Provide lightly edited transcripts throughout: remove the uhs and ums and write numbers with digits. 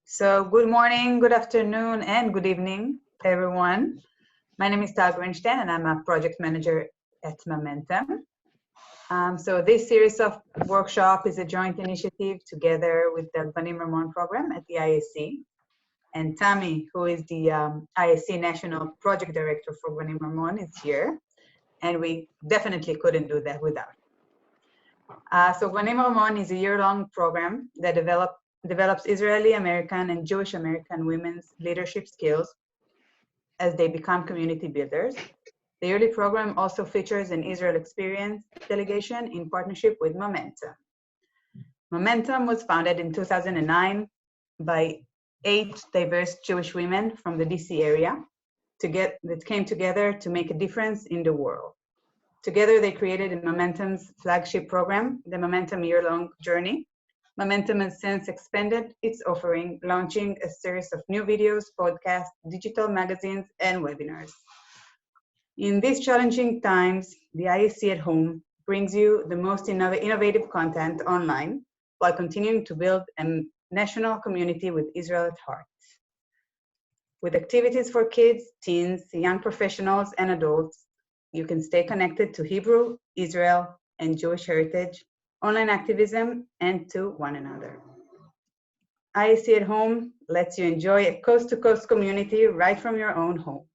So good morning, good afternoon, and good evening, everyone. My name is Tal Greenstein, and I'm a project manager at Momentum. So this series of workshop is a joint initiative together with the Banim Ramon program at the IAC. And Tammy, who is the IAC National Project Director for Banim Ramon, is here. And we definitely couldn't do that without. So Banim Ramon is a year-long program that develops Israeli American and Jewish American women's leadership skills as they become community builders. The yearly program also features an Israel Experience delegation in partnership with Momentum. Momentum was founded in 2009 by 8 diverse Jewish women from the DC area that came together to make a difference in the world. Together, they created Momentum's flagship program, the Momentum Year-Long Journey. Momentum has since expanded its offering, launching a series of new videos, podcasts, digital magazines, and webinars. In these challenging times, the IAC at Home brings you the most innovative content online while continuing to build a national community with Israel at heart. With activities for kids, teens, young professionals, and adults, you can stay connected to Hebrew, Israel, and Jewish heritage, online activism, and to one another. IAC at Home lets you enjoy a coast-to-coast community right from your own home.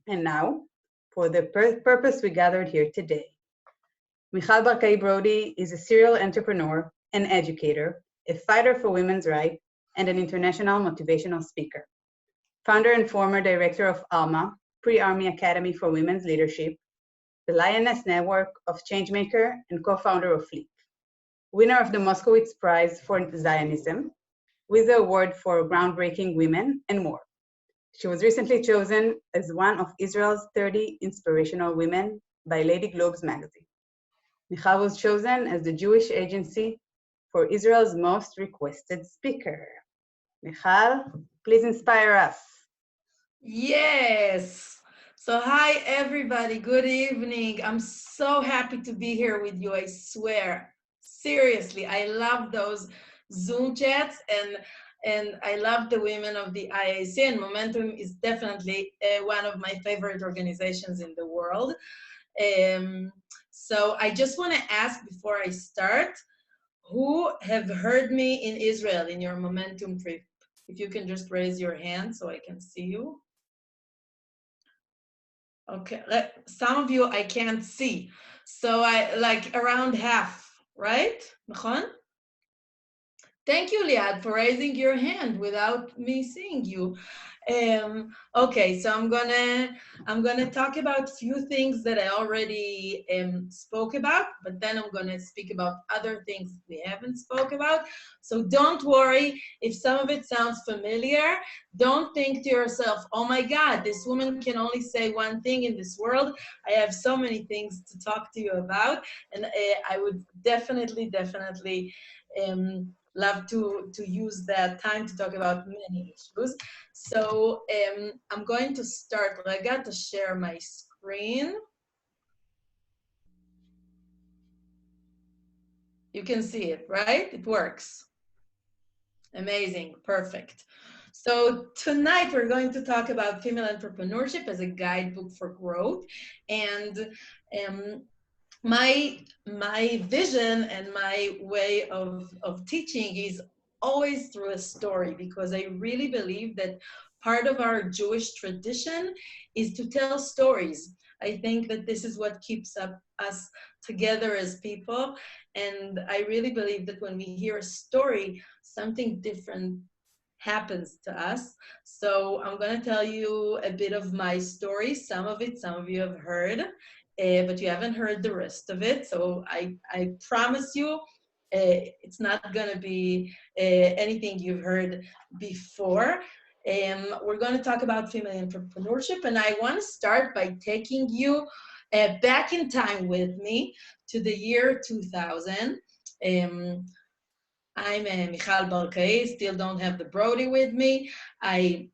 And now, for the purpose we gathered here today. Michal Barkai-Brody is a serial entrepreneur, an educator, a fighter for women's rights, and an international motivational speaker. Founder and former director of ALMA, Pre-Army Academy for Women's Leadership, the Lioness Network of Changemakers, and co-founder of LEAP. Winner of the Moskowitz Prize for Zionism, WIZO Award for Groundbreaking Women, and more. She was recently chosen as one of Israel's 30 inspirational women by Lady Globe's magazine. Michal was chosen as the Jewish agency for Israel's most requested speaker. Michal, please inspire us. Yes. So hi, everybody. Good evening. I'm so happy to be here with you. I swear. Seriously, I love those Zoom chats and I love the women of the IAC, and Momentum is definitely one of my favorite organizations in the world. So I just want to ask before I start, who have heard me in Israel in your Momentum trip? If you can just raise your hand so I can see you. Okay, some of you I can't see. So I like around half, right? Nachon? Thank you, Liad, for raising your hand without me seeing you. Okay, so I'm gonna talk about a few things that I already spoke about, but then I'm gonna speak about other things we haven't spoke about. So don't worry if some of it sounds familiar. Don't think to yourself, oh my God, this woman can only say one thing in this world. I have so many things to talk to you about, and I would definitely love to use that time to talk about many issues. So I'm going to start. I got to share my screen. You can see it, right? It works. Amazing, perfect. So tonight we're going to talk about female entrepreneurship as a guidebook for growth. And my vision and my way of teaching is always through a story, because I really believe that part of our Jewish tradition is to tell stories. I think that this is what keeps us together as people, and I really believe that when we hear a story, something different happens to us. So I'm going to tell you a bit of my story. Some of you have heard, but you haven't heard the rest of it. So I promise you, it's not going to be anything you've heard before. We're going to talk about female entrepreneurship, and I want to start by taking you back in time with me to the year 2000. I'm Michal Barkai, still don't have the Brody with me. I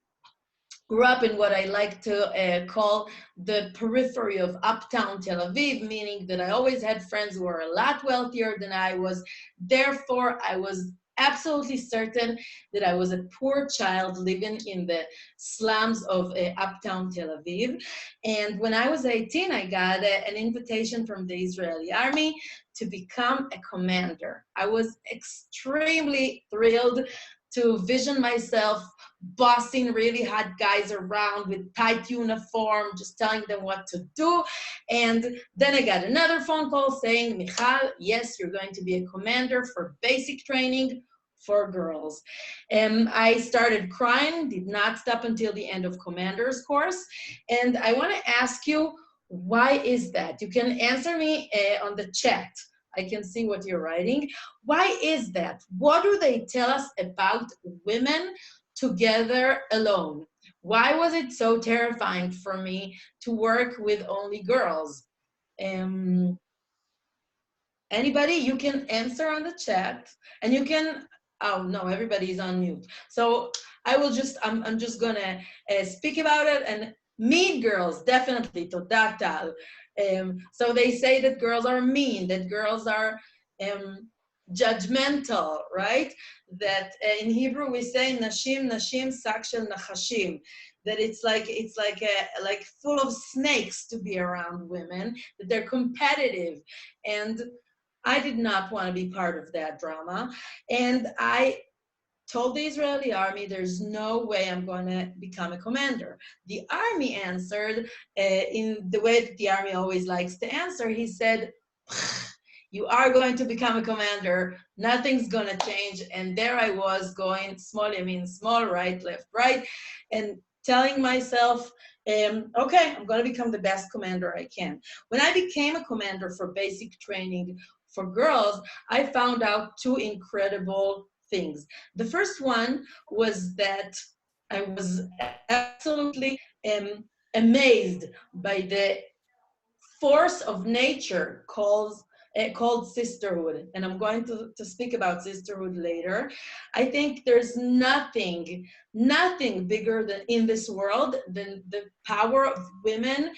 grew up in what I like to call the periphery of uptown Tel Aviv, meaning that I always had friends who were a lot wealthier than I was. Therefore, I was absolutely certain that I was a poor child living in the slums of uptown Tel Aviv. And when I was 18, I got an invitation from the Israeli army to become a commander. I was extremely thrilled to vision myself bossing really hot guys around with tight uniform, just telling them what to do. And then I got another phone call saying, Michal, yes, you're going to be a commander for basic training for girls. And I started crying, did not stop until the end of commander's course. And I want to ask you, why is that? You can answer me on the chat. I can see what you're writing. Why is that? What do they tell us about women together alone? Why was it so terrifying for me to work with only girls? Anybody? You can answer on the chat, and you can, oh no, everybody's on mute. So I will just, I'm just gonna speak about it. And mean girls, definitely, toda tal. So they say that girls are mean, that girls are judgmental, right? That in Hebrew we say nashim, nashim, sak shel nachashim. That it's like full of snakes to be around women. That they're competitive, and I did not want to be part of that drama. And I told the Israeli army, there's no way I'm going to become a commander. The army answered in the way that the army always likes to answer. He said, you are going to become a commander. Nothing's going to change. And there I was going small, small, right, left, right, and telling myself, okay, I'm going to become the best commander I can. When I became a commander for basic training for girls, I found out two incredible things. The first one was that I was absolutely amazed by the force of nature called sisterhood. And I'm going to speak about sisterhood later. I think there's nothing bigger than in this world than the power of women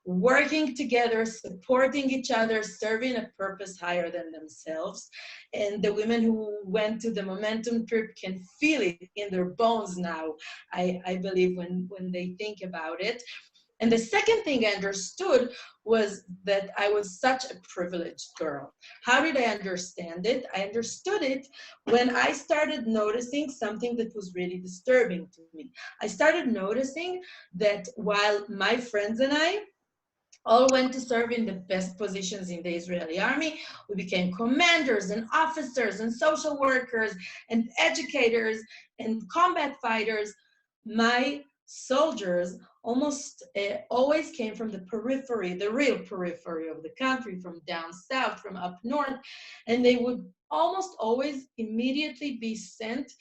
working together, supporting each other, serving a purpose higher than themselves. And the women who went to the Momentum trip can feel it in their bones now, I believe, when they think about it. And the second thing I understood was that I was such a privileged girl. How did I understand it? I understood it when I started noticing something that was really disturbing to me. I started noticing that while my friends and I all went to serve in the best positions in the Israeli army, we became commanders and officers and social workers and educators and combat fighters, my soldiers almost always came from the periphery, the real periphery of the country, from down south, from up north, and they would almost always immediately be sent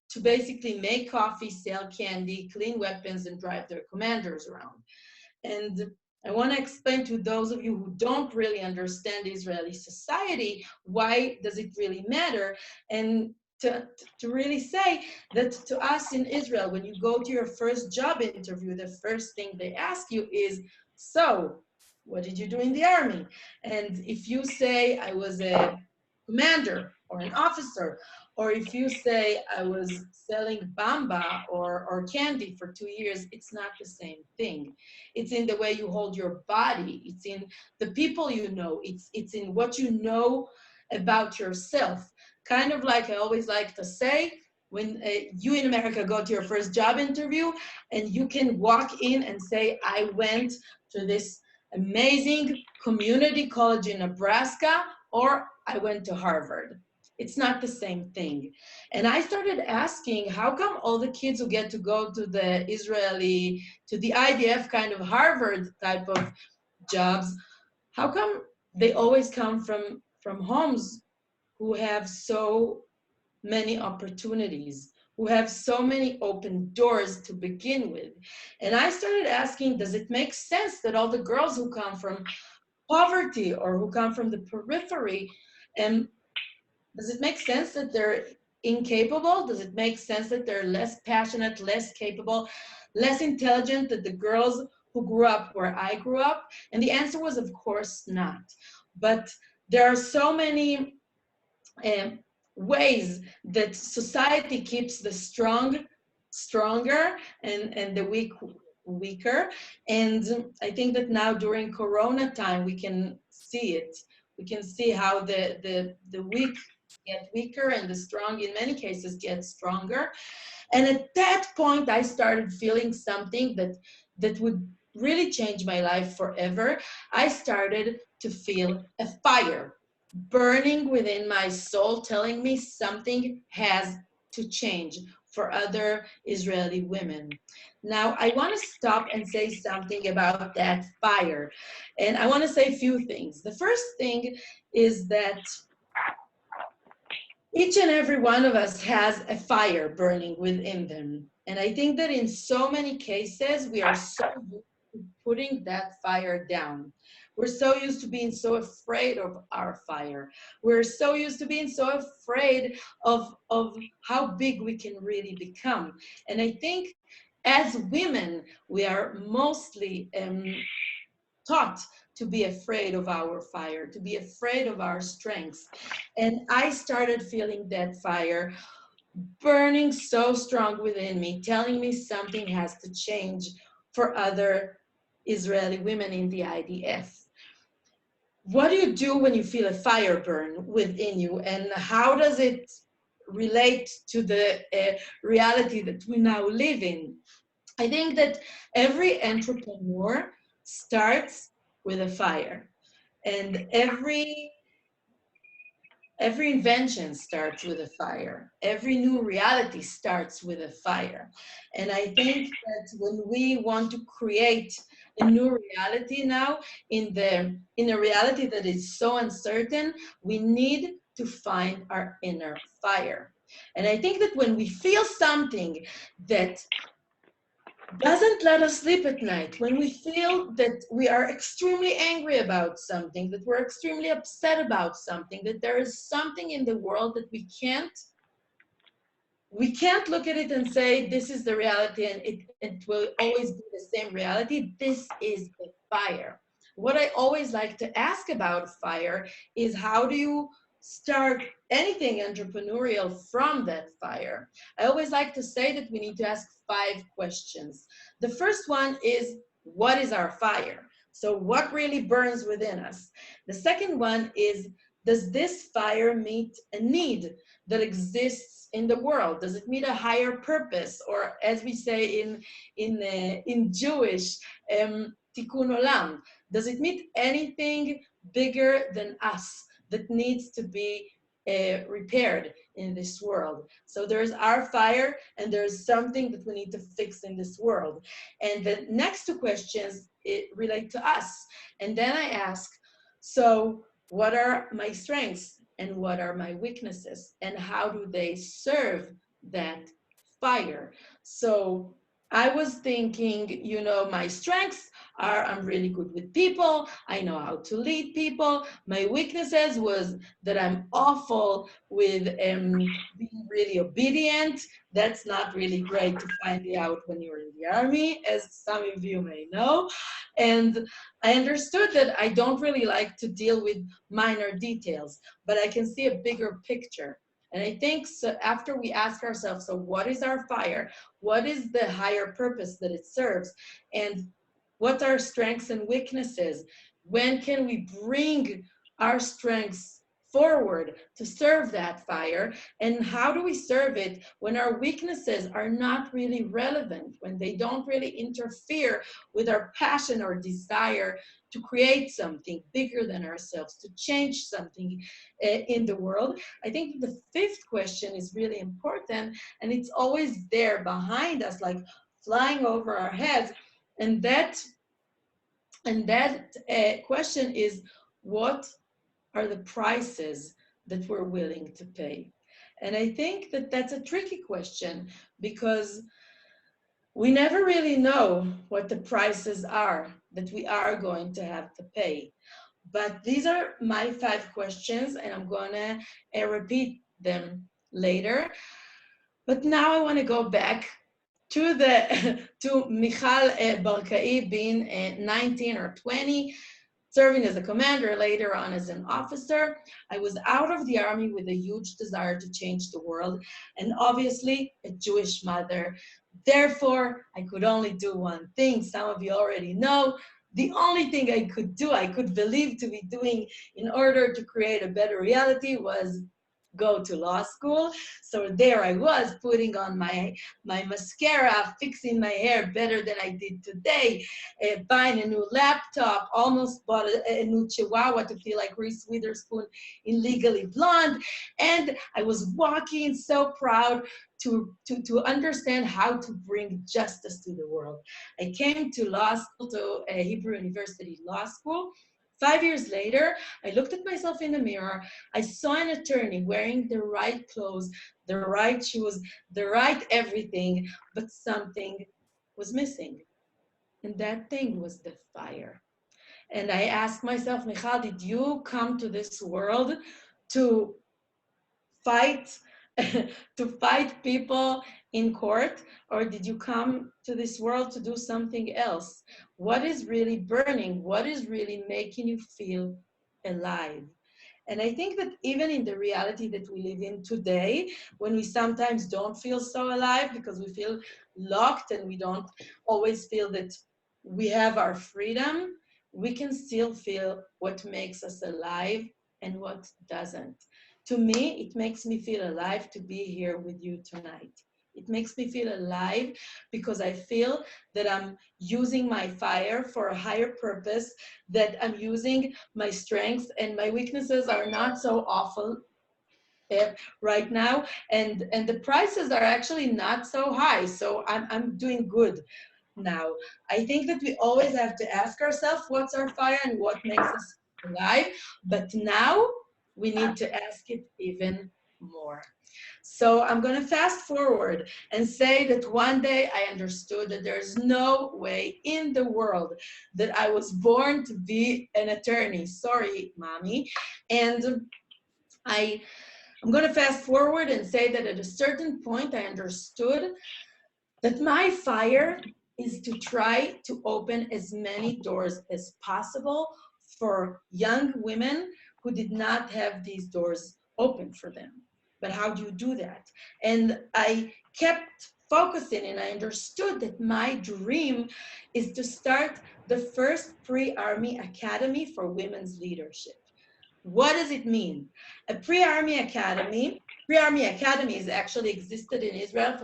to basically make coffee, sell candy, clean weapons, and drive their commanders around. And I want to explain to those of you who don't really understand Israeli society, why does it really matter? And to really say that to us in Israel, when you go to your first job interview, the first thing they ask you is, so, what did you do in the army? And if you say, I was a commander or an officer, or if you say, I was selling bamba or candy for 2 years, it's not the same thing. It's in the way you hold your body. It's in the people you know. It's in what you know about yourself. Kind of like I always like to say, when you in America go to your first job interview and you can walk in and say, I went to this amazing community college in Nebraska, or I went to Harvard. It's not the same thing. And I started asking, how come all the kids who get to go to the Israeli, to the IDF kind of Harvard type of jobs, how come they always come from homes who have so many opportunities, who have so many open doors to begin with? And I started asking, does it make sense that all the girls who come from poverty or who come from the periphery, and does it make sense that they're incapable? Does it make sense that they're less passionate, less capable, less intelligent than the girls who grew up where I grew up? And the answer was, of course, not. But there are so many ways that society keeps the strong stronger and the weak weaker. And I think that now during Corona time, we can see it. We can see how the weak get weaker and the strong in many cases get stronger. And at that point, I started feeling something that would really change my life forever. I started to feel a fire burning within my soul, telling me something has to change for other Israeli women. Now, I want to stop and say something about that fire. And I want to say a few things. The first thing is that each and every one of us has a fire burning within them. And I think that in so many cases, we are so used to putting that fire down. We're so used to being so afraid of our fire. We're so used to being so afraid of how big we can really become. And I think as women, we are mostly taught to be afraid of our fire, to be afraid of our strengths. And I started feeling that fire burning so strong within me, telling me something has to change for other Israeli women in the IDF. What do you do when you feel a fire burn within you, and how does it relate to the reality that we now live in? I think that every entrepreneur starts with a fire, and every invention starts with a fire. Every new reality starts with a fire. And I think that when we want to create a new reality now, in a reality that is so uncertain, we need to find our inner fire. And I think that when we feel something that doesn't let us sleep at night, when we feel that we are extremely angry about something, that we're extremely upset about something, that there is something in the world that we can't look at it and say, this is the reality and it will always be the same reality. This is the fire. What I always like to ask about fire is, how do you start anything entrepreneurial from that fire? I always like to say that we need to ask 5 questions. The first one is, what is our fire? So what really burns within us? The second one is, does this fire meet a need that exists in the world? Does it meet a higher purpose? Or as we say in Jewish, tikkun olam, does it meet anything bigger than us that needs to be repaired in this world? So there's our fire, and there's something that we need to fix in this world. And the next 2 questions relate to us. And then I ask, so what are my strengths and what are my weaknesses, and how do they serve that fire? So I was thinking, you know, my strengths are, I'm really good with people. I know how to lead people. My weaknesses was that I'm awful with being really obedient. That's not really great to find out when you're in the army, as some of you may know. And I understood that I don't really like to deal with minor details, but I can see a bigger picture. And I think so after we ask ourselves, so what is our fire? What is the higher purpose that it serves? And what are strengths and weaknesses? When can we bring our strengths forward to serve that fire? And how do we serve it when our weaknesses are not really relevant, when they don't really interfere with our passion or desire to create something bigger than ourselves, to change something in the world? I think the 5th question is really important, and it's always there behind us, like flying over our heads. And that question is, what are the prices that we're willing to pay? And I think that that's a tricky question, because we never really know what the prices are that we are going to have to pay. But these are my 5 questions, and I'm gonna repeat them later. But now I want to go back to to Michal Barkai, being 19 or 20. serving as a commander, later on as an officer. I was out of the army with a huge desire to change the world, and obviously a Jewish mother. Therefore, I could only do one thing. Some of you already know. The only thing I could do, I could believe to be doing in order to create a better reality was go to law school. So there I was, putting on my mascara, fixing my hair better than I did today, buying a new laptop, almost bought a new chihuahua to feel like Reese Witherspoon in Legally Blonde. And I was walking so proud to understand how to bring justice to the world. I came to law school, to Hebrew University Law School. 5 years later, I looked at myself in the mirror. I saw an attorney wearing the right clothes, the right shoes, the right everything, but something was missing. And that thing was the fire. And I asked myself, Michal, did you come to this world to fight to fight people in court, or did you come to this world to do something else? What is really burning? What is really making you feel alive? And I think that even in the reality that we live in today, when we sometimes don't feel so alive because we feel locked and we don't always feel that we have our freedom, we can still feel what makes us alive and what doesn't. To me, it makes me feel alive to be here with you tonight. It makes me feel alive because I feel that I'm using my fire for a higher purpose, that I'm using my strengths, and my weaknesses are not so awful right now, and the prices are actually not so high, so I'm doing good now. I think that we always have to ask ourselves what's our fire and what makes us alive, but now we need to ask it even more. So I'm going to fast forward and say that one day I understood that there's no way in the world that I was born to be an attorney. Sorry, mommy. And I'm going to fast forward and say that at a certain point I understood that my fire is to try to open as many doors as possible for young women who did not have these doors open for them. But how do you do that? And I kept focusing, and I understood that my dream is to start the first pre-army academy for women's leadership. What does it mean? A pre-army academy has actually existed in Israel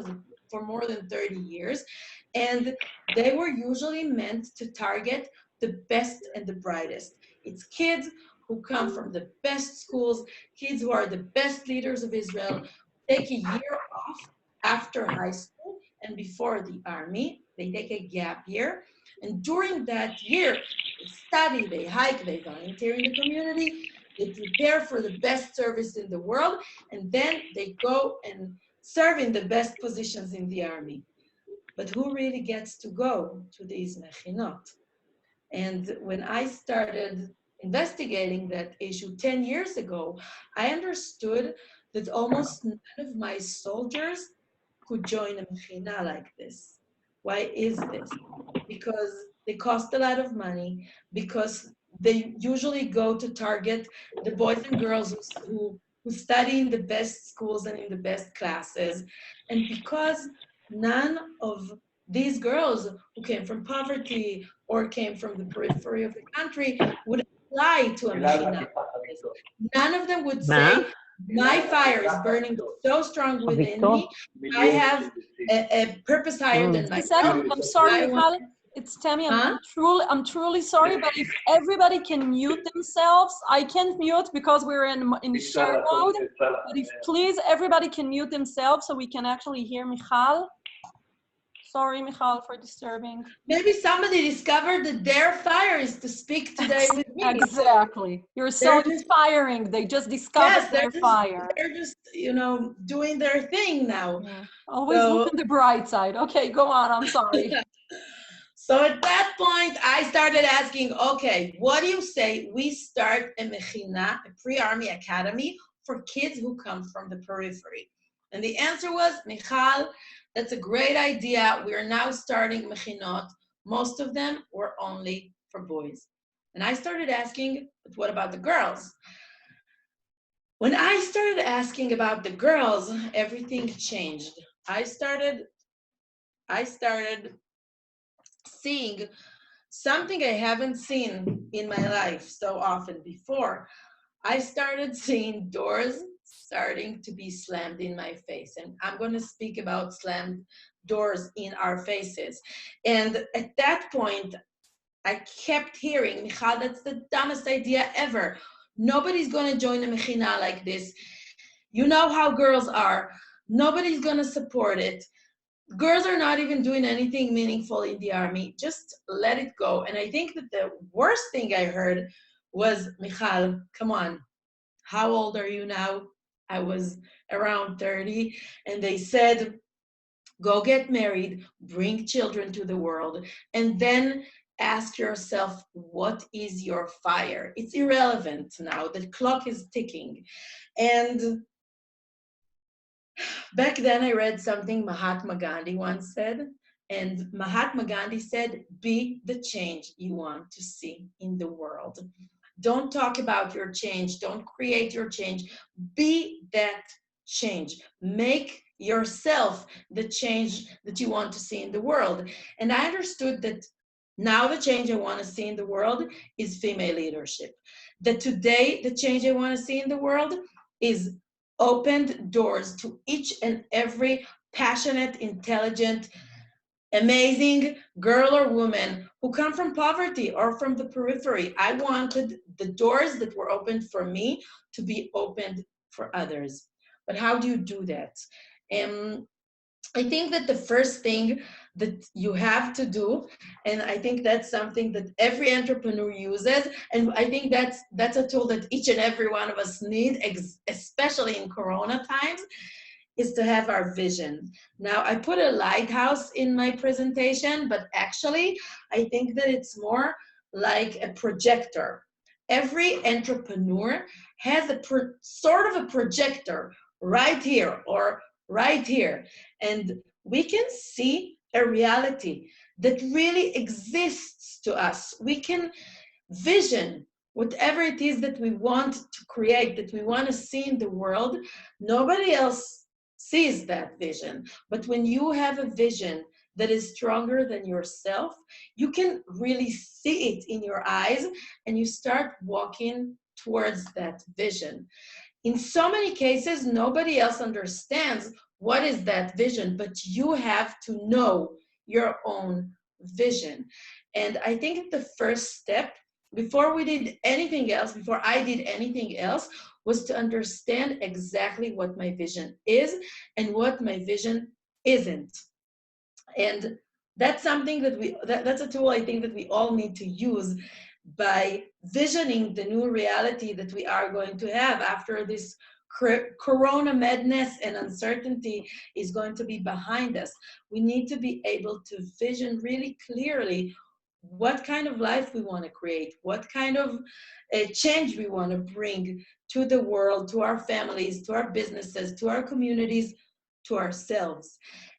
for more than 30 years, and they were usually meant to target the best and the brightest. It's kids who come from the best schools, kids who are the best leaders of Israel, take a year off after high school and before the army. They take a gap year, and during that year, they study, they hike, they volunteer in the community, they prepare for the best service in the world, and then they go and serve in the best positions in the army. But who really gets to go to these mechinot? And when I started investigating that issue 10 years ago, I understood that almost none of my soldiers could join a mechina like this. Why is this? Because they cost a lot of money, because they usually go to target the boys and girls who study in the best schools and in the best classes, and because none of these girls who came from poverty or came from the periphery of the country would apply to a mechina. None of them would say, my fire is burning so strong within me, I have a purpose higher than myself. I'm sorry, Michal. It's Tammy. I'm truly sorry, but if everybody can mute themselves, I can't mute because we're in share mode. But if please everybody can mute themselves so we can actually hear Michal. Sorry, Michal, for disturbing. Maybe somebody discovered that their fire is to speak today with me. Exactly. You're so inspiring. They just discovered their fire. They're just, doing their thing now. Yeah. Always look on the bright side. Okay, go on. I'm sorry. So at that point, I started asking, okay, what do you say we start a mechina, a pre-army academy for kids who come from the periphery? And the answer was, Michal, that's a great idea. We are now starting mechinot. Most of them were only for boys. And I started asking, but what about the girls? When I started asking about the girls, everything changed. I started seeing something I haven't seen in my life so often before. I started seeing doors starting to be slammed in my face. And I'm going to speak about slammed doors in our faces. And at that point, I kept hearing, Michal, that's the dumbest idea ever. Nobody's going to join a mechina like this. You know how girls are. Nobody's going to support it. Girls are not even doing anything meaningful in the army. Just let it go. And I think that the worst thing I heard was, Michal, come on. How old are you now? I was around 30. And they said, go get married, bring children to the world, and then ask yourself, what is your fire? It's irrelevant now. The clock is ticking. And back then I read something Mahatma Gandhi once said, and Mahatma Gandhi said, be the change you want to see in the world. Don't talk about your change. Don't create your change. Be that change. Make yourself the change that you want to see in the world. And I understood that now the change I want to see in the world is female leadership. That today the change I want to see in the world is opened doors to each and every passionate, intelligent, amazing girl or woman who come from poverty or from the periphery. I wanted the doors that were opened for me to be opened for others. But how do you do that? I think that the first thing that you have to do, and I think that's something that every entrepreneur uses, and I think that's a tool that each and every one of us need, especially in Corona times, is to have our vision. Now, I put a lighthouse in my presentation, but actually, I think that it's more like a projector. Every entrepreneur has a sort of a projector right here or right here. And we can see a reality that really exists to us. We can vision whatever it is that we want to create, that we want to see in the world. Nobody else sees that vision. But when you have a vision that is stronger than yourself, you can really see it in your eyes and you start walking towards that vision. In so many cases, nobody else understands what is that vision, but you have to know your own vision. And I think the first step, before we did anything else, before I did anything else, was to understand exactly what my vision is and what my vision isn't. And that's something that that's a tool I think that we all need to use by visioning the new reality that we are going to have after this Corona madness and uncertainty is going to be behind us. We need to be able to vision really clearly what kind of life we want to create, what kind of change we want to bring to the world, to our families, to our businesses, to our communities, to ourselves.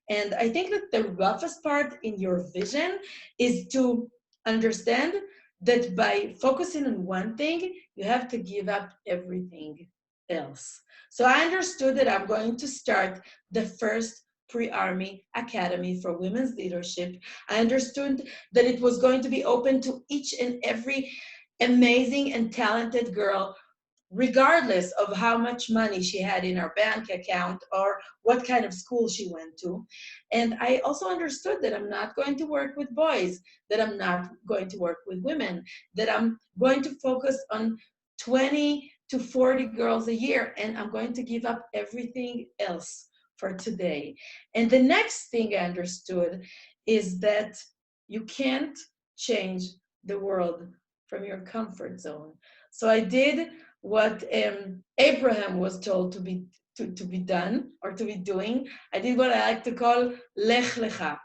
And I think that the roughest part in your vision is to understand that by focusing on one thing, you have to give up everything else. So I understood that I'm going to start the first pre-army academy for women's leadership. I understood that it was going to be open to each and every amazing and talented girl, regardless of how much money she had in her bank account or what kind of school she went to. And I also understood that I'm not going to work with boys, that I'm not going to work with women, that I'm going to focus on 20 to 40 girls a year, and I'm going to give up everything else for today. And the next thing I understood is that you can't change the world from your comfort zone. So I did what Abraham was told to be done or to be doing. I did what I like to call lech lecha.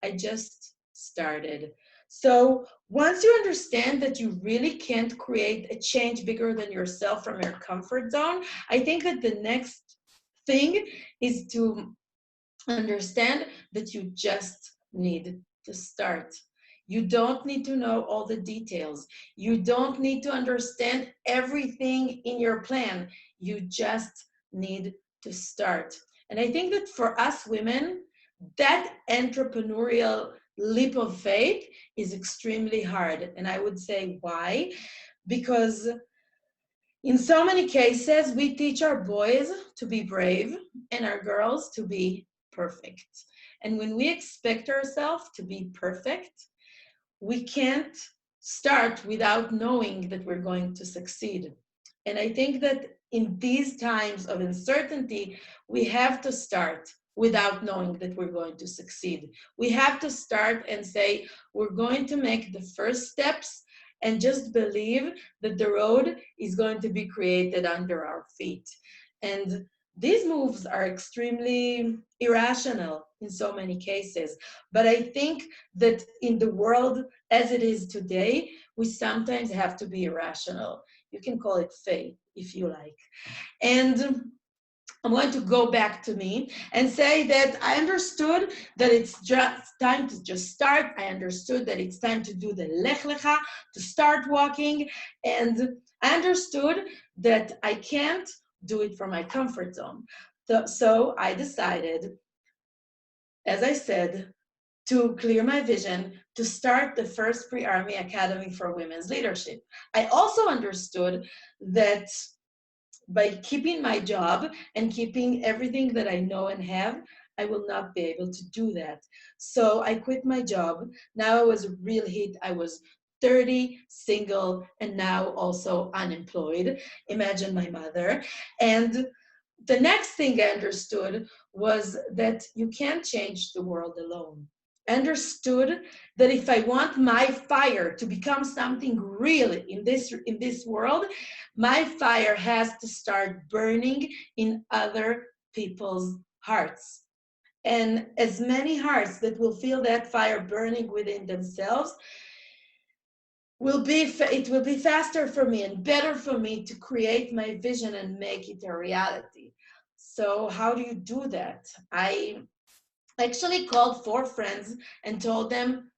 I just started. So once you understand that you really can't create a change bigger than yourself from your comfort zone, I think that the next thing is to understand that you just need to start. You don't need to know all the details. You don't need to understand everything in your plan. You just need to start. And I think that for us women, that entrepreneurial leap of faith is extremely hard. And I would say why? Because in so many cases, we teach our boys to be brave and our girls to be perfect. And when we expect ourselves to be perfect, we can't start without knowing that we're going to succeed. And I think that in these times of uncertainty, we have to start without knowing that we're going to succeed. We have to start and say, we're going to make the first steps and just believe that the road is going to be created under our feet. And these moves are extremely irrational in so many cases. But I think that in the world as it is today, we sometimes have to be irrational. You can call it faith if you like. And I'm going to go back to me and say that I understood that it's just time to just start. I understood that it's time to do the Lech Lecha, to start walking. And I understood that I can't do it from my comfort zone. So I decided, as I said, to clear my vision, to start the first pre-army academy for women's leadership. I also understood that by keeping my job and keeping everything that I know and have, I will not be able to do that. So I quit my job. Now I was a real hit. I was 30, single, and now also unemployed. Imagine my mother. And the next thing I understood was that you can't change the world alone. I understood that if I want my fire to become something real in this world, my fire has to start burning in other people's hearts. And as many hearts that will feel that fire burning within themselves, it will be faster for me and better for me to create my vision and make it a reality. So how do you do that? I actually called 4 friends and told them,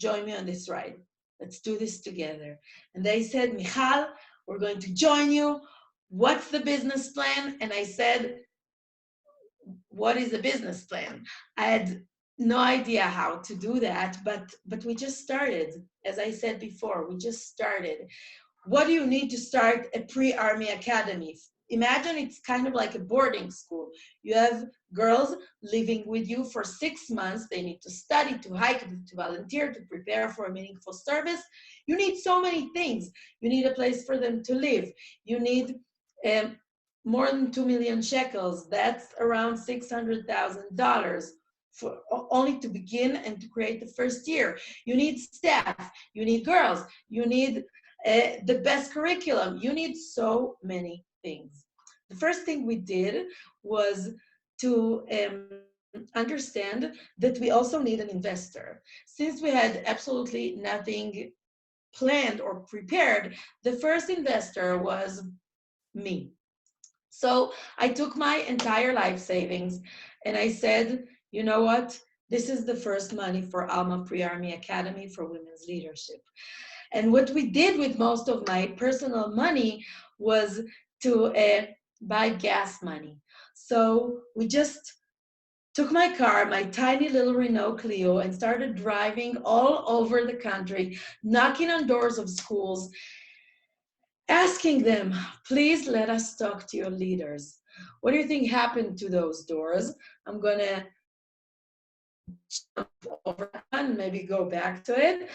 join me on this ride. Let's do this together. And they said, Michal, we're going to join you. What's the business plan? And I said, what is a business plan? I had no idea how to do that, but we just started. As I said before, we just started. What do you need to start a pre-army academy? Imagine it's kind of like a boarding school. You have girls living with you for 6 months. They need to study, to hike, to volunteer, to prepare for a meaningful service. You need so many things. You need a place for them to live. You need more than 2 million shekels. That's around $600,000 for only to begin and to create the first year. You need staff. You need girls. You need the best curriculum. You need so many things. The first thing we did was to understand that we also need an investor. Since we had absolutely nothing planned or prepared, the first investor was me. So I took my entire life savings and I said, you know what? This is the first money for ALMA Pre-Army Academy for Women's Leadership. And what we did with most of my personal money was to buy gas money. So we just took my car, my tiny little Renault Clio, and started driving all over the country, knocking on doors of schools, asking them, please let us talk to your leaders. What do you think happened to those doors? I'm going to jump over and maybe go back to it.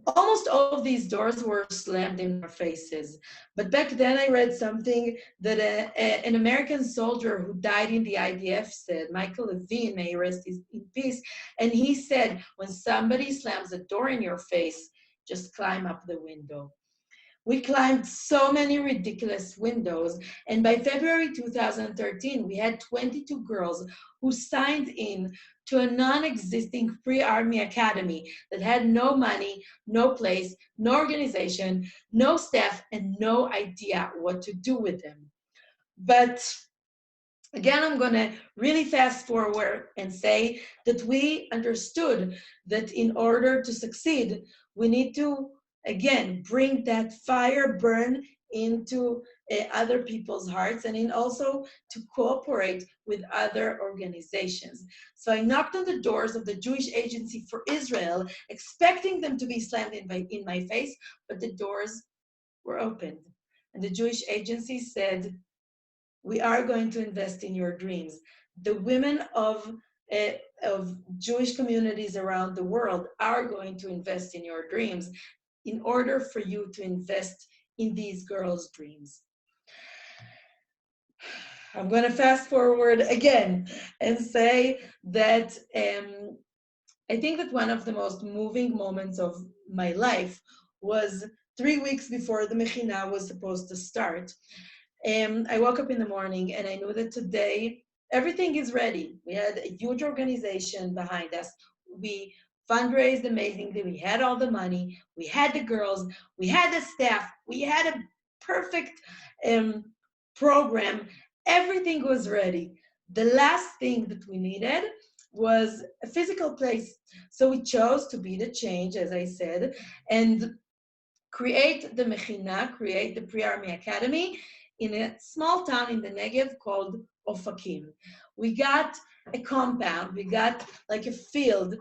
Almost all of these doors were slammed in our faces. But back then I read something that an American soldier who died in the IDF said, Michael Levine, may he rest in peace, and he said, when somebody slams a door in your face, just climb up the window. We climbed so many ridiculous windows, and by February 2013, we had 22 girls who signed in to a non-existing pre-army academy that had no money, no place, no organization, no staff, and no idea what to do with them. But Again, I'm going to really fast forward and say that we understood that in order to succeed, we need to, again, bring that fire burn into other people's hearts, and in also to cooperate with other organizations. So I knocked on the doors of the Jewish Agency for Israel, expecting them to be slammed in my face, but the doors were opened. And the Jewish Agency said, we are going to invest in your dreams. The women of Jewish communities around the world are going to invest in your dreams in order for you to invest in these girls' dreams. I'm going to fast forward again and say that I think that one of the most moving moments of my life was 3 weeks before the Mechina was supposed to start. I woke up in the morning and I knew that today everything is ready. We had a huge organization behind us. We fundraised amazingly. We had all the money. We had the girls. We had the staff. We had a perfect program. Everything was ready. The last thing that we needed was a physical place. So we chose to be the change, as I said, and create the Mechina, create the Pre-Army Academy in a small town in the Negev called Ofakim. We got a compound, we got like a field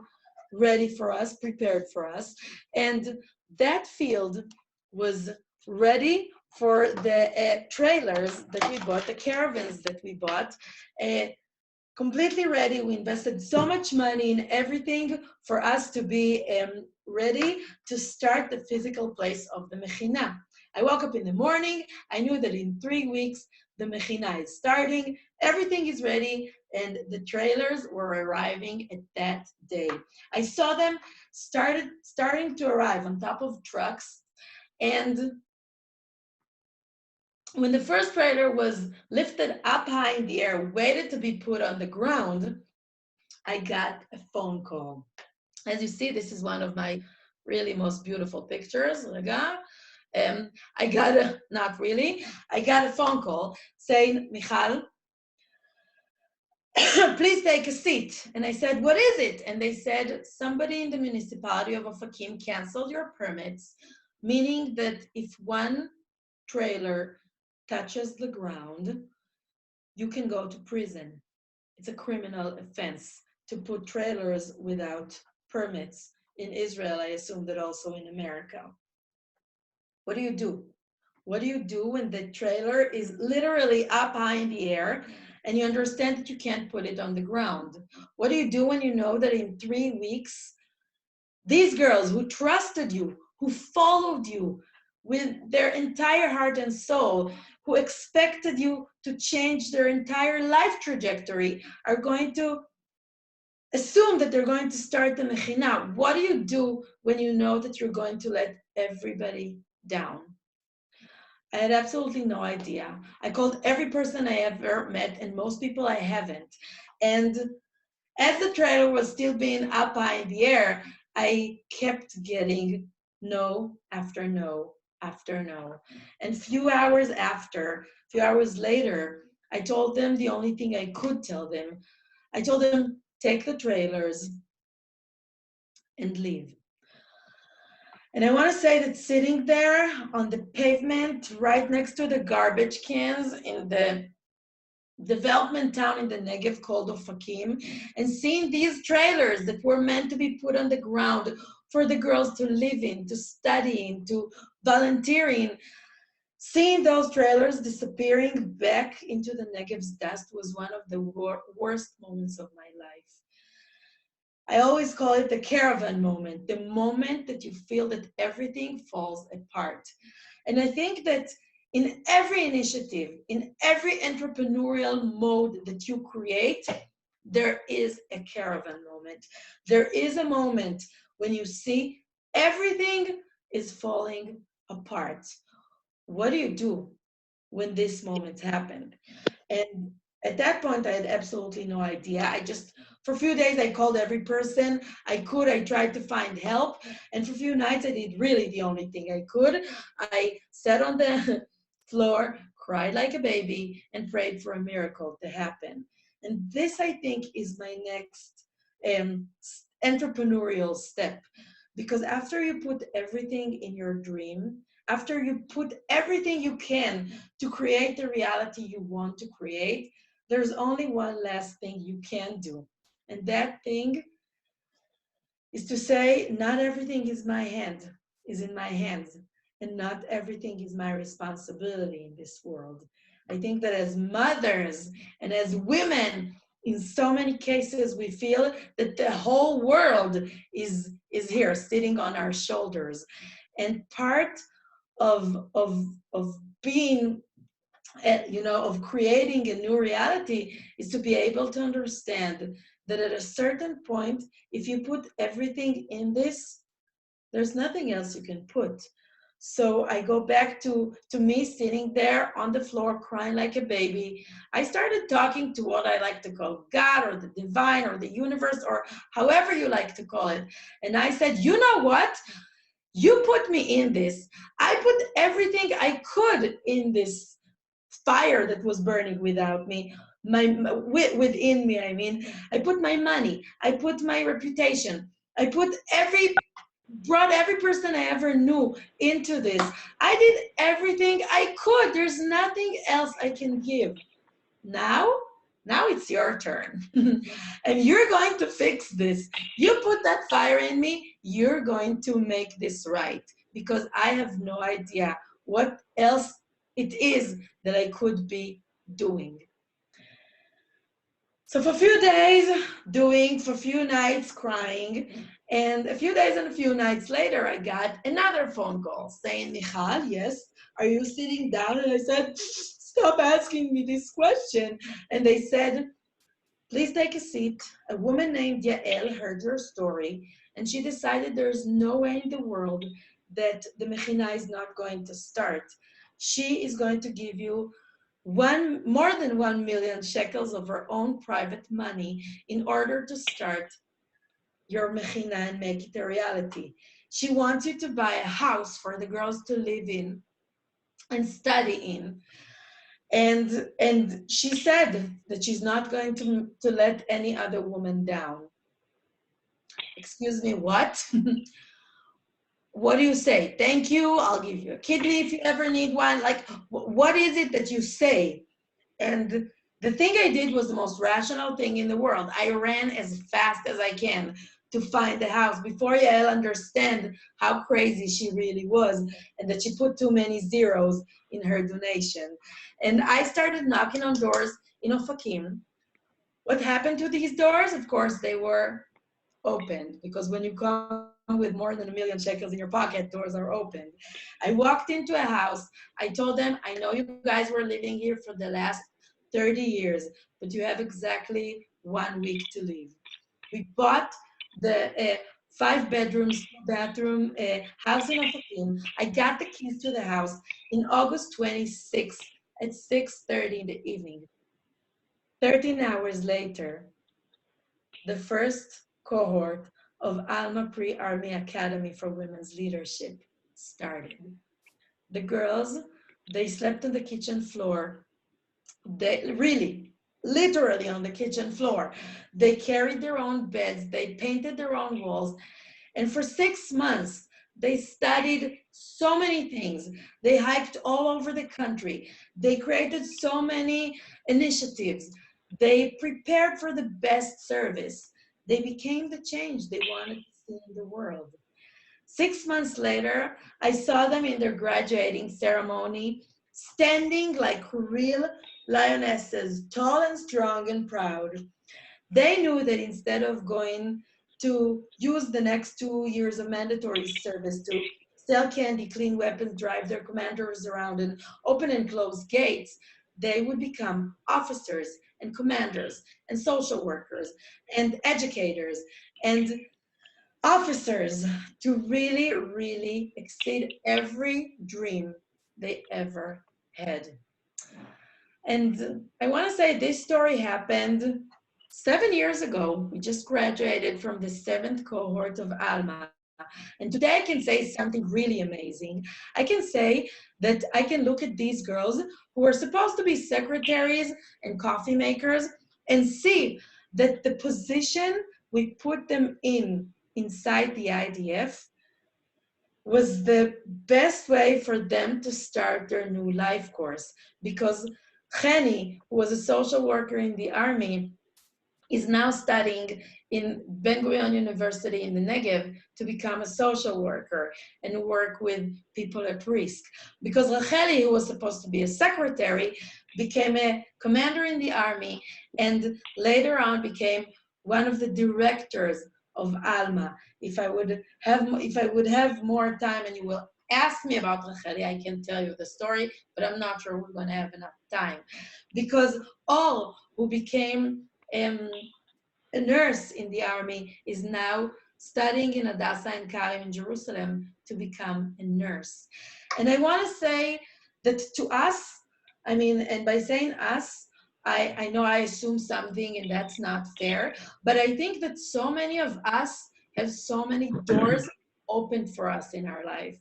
ready for us, prepared for us, and that field was ready for the trailers that we bought, the caravans that we bought, completely ready. We invested so much money in everything for us to be ready to start the physical place of the Mechina. I woke up in the morning. I knew that in 3 weeks, the Mechina is starting. Everything is ready, and the trailers were arriving at that day. I saw them starting to arrive on top of trucks, and when the first trailer was lifted up high in the air, waited to be put on the ground, I got a phone call. As you see, this is one of my really most beautiful pictures. I got a phone call saying, Michal, please take a seat. And I said, what is it? And they said, somebody in the municipality of Ofakim canceled your permits, meaning that if one trailer touches the ground, you can go to prison. It's a criminal offense to put trailers without permits in Israel. I assume that also in America. What do you do? What do you do when the trailer is literally up high in the air and you understand that you can't put it on the ground? What do you do when you know that in 3 weeks, these girls who trusted you, who followed you with their entire heart and soul, who expected you to change their entire life trajectory, are going to assume that they're going to start the Mechina? What do you do when you know that you're going to let everybody down? I had absolutely no idea. I called every person I ever met, and most people I haven't. And as the trailer was still being up high in the air, I kept getting no after no after no. And a few hours later, I told them the only thing I could tell them. I told them, take the trailers and leave. And I want to say that sitting there on the pavement right next to the garbage cans in the development town in the Negev called Ofakim, and seeing these trailers that were meant to be put on the ground for the girls to live in, to study in, to volunteer in, seeing those trailers disappearing back into the Negev's dust was one of the worst moments of my life. I always call it the caravan moment, the moment that you feel that everything falls apart. And I think that in every initiative, in every entrepreneurial mode that you create, there is a caravan moment. There is a moment when you see everything is falling apart. What do you do when this moment happened? And at that point, I had absolutely no idea. For a few days, I called every person I could. I tried to find help. And for a few nights, I did really the only thing I could. I sat on the floor, cried like a baby, and prayed for a miracle to happen. And this, I think, is my next entrepreneurial step. Because after you put everything in your dream, after you put everything you can to create the reality you want to create, there's only one last thing you can do. And that thing is to say, not everything is in my hands, and not everything is my responsibility in this world. I think that as mothers and as women, in so many cases, we feel that the whole world is here sitting on our shoulders. And part of being, of creating a new reality is to be able to understand that at a certain point, if you put everything in this, there's nothing else you can put. So I go back to me sitting there on the floor crying like a baby. I started talking to what I like to call God or the divine or the universe or however you like to call it. And I said, you know what? You put me in this. I put everything I could in this fire that was burning without me. Within me, I mean. I put my money. I put my reputation. I brought every person I ever knew into this. I did everything I could. There's nothing else I can give. Now it's your turn. And you're going to fix this. You put that fire in me, you're going to make this right. Because I have no idea what else it is that I could be doing. So for a few days doing, for a few nights crying, and a few days and a few nights later, I got another phone call saying, Michal, yes, are you sitting down? And I said, stop asking me this question. And they said, please take a seat. A woman named Yael heard your story, and she decided there's no way in the world that the Mechina is not going to start. She is going to give you more than 1 million shekels of her own private money in order to start your Mechina and make it a reality. She wants you to buy a house for the girls to live in and study in. And she said that she's not going to let any other woman down. Excuse me, what? What do you say? Thank you, I'll give you a kidney if you ever need one. Like, what is it that you say? And the thing I did was the most rational thing in the world. I ran as fast as I can to find the house before Yael understand how crazy she really was and that she put too many zeros in her donation. And I started knocking on doors in Ofakim. What happened to these doors? Of course, they were opened, because when you come with more than 1 million shekels in your pocket, doors are opened. I walked into a house. I told them, I know you guys were living here for the last 30 years, but you have exactly 1 week to leave. We bought the 5 bedrooms, bathroom house in Ofakim. I got the keys to the house in August 26th at 6:30 in the evening. 13 hours later, the first cohort of ALMA Pre-Army Academy for Women's Leadership started. The girls, they slept on the kitchen floor. They really, literally on the kitchen floor. They carried their own beds. They painted their own walls. And for 6 months, they studied so many things. They hiked all over the country. They created so many initiatives. They prepared for the best service. They became the change they wanted to see in the world. 6 months later, I saw them in their graduating ceremony, standing like real lionesses, tall and strong and proud. They knew that instead of going to use the next 2 years of mandatory service to sell candy, clean weapons, drive their commanders around, and open and close gates, they would become officers and commanders and social workers and educators and officers to really, really exceed every dream they ever had. And I want to say this story happened 7 years ago. We just graduated from the 7th cohort of ALMA. And today I can say something really amazing. I can say that I can look at these girls who are supposed to be secretaries and coffee makers and see that the position we put them in inside the IDF was the best way for them to start their new life course. Because Cheni, who was a social worker in the army, is now studying in Ben Gurion University in the Negev to become a social worker and work with people at risk. Because Racheli, who was supposed to be a secretary, became a commander in the army and later on became one of the directors of ALMA. If I would have more time and you will ask me about Racheli, I can tell you the story, but I'm not sure we're going to have enough time. Because all who became a nurse in the army is now studying in Hadassah and Karim in Jerusalem to become a nurse. And I want to say that to us, I mean, and by saying us, I know I assume something and that's not fair, but I think that so many of us have so many doors open for us in our life.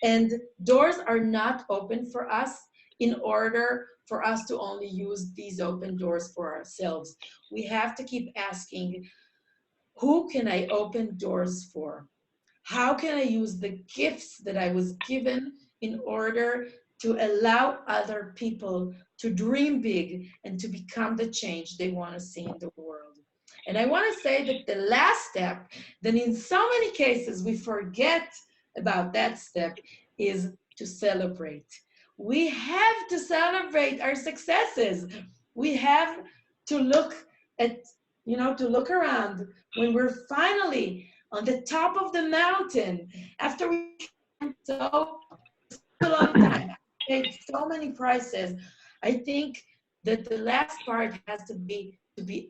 And doors are not open for us in order for us to only use these open doors for ourselves. We have to keep asking, who can I open doors for? How can I use the gifts that I was given in order to allow other people to dream big and to become the change they want to see in the world? And I want to say that the last step, that in so many cases we forget about that step, is to celebrate. We have to celebrate our successes. We have to look at, to look around when we're finally on the top of the mountain after we so a long time, paid so many prices. I think that the last part has to be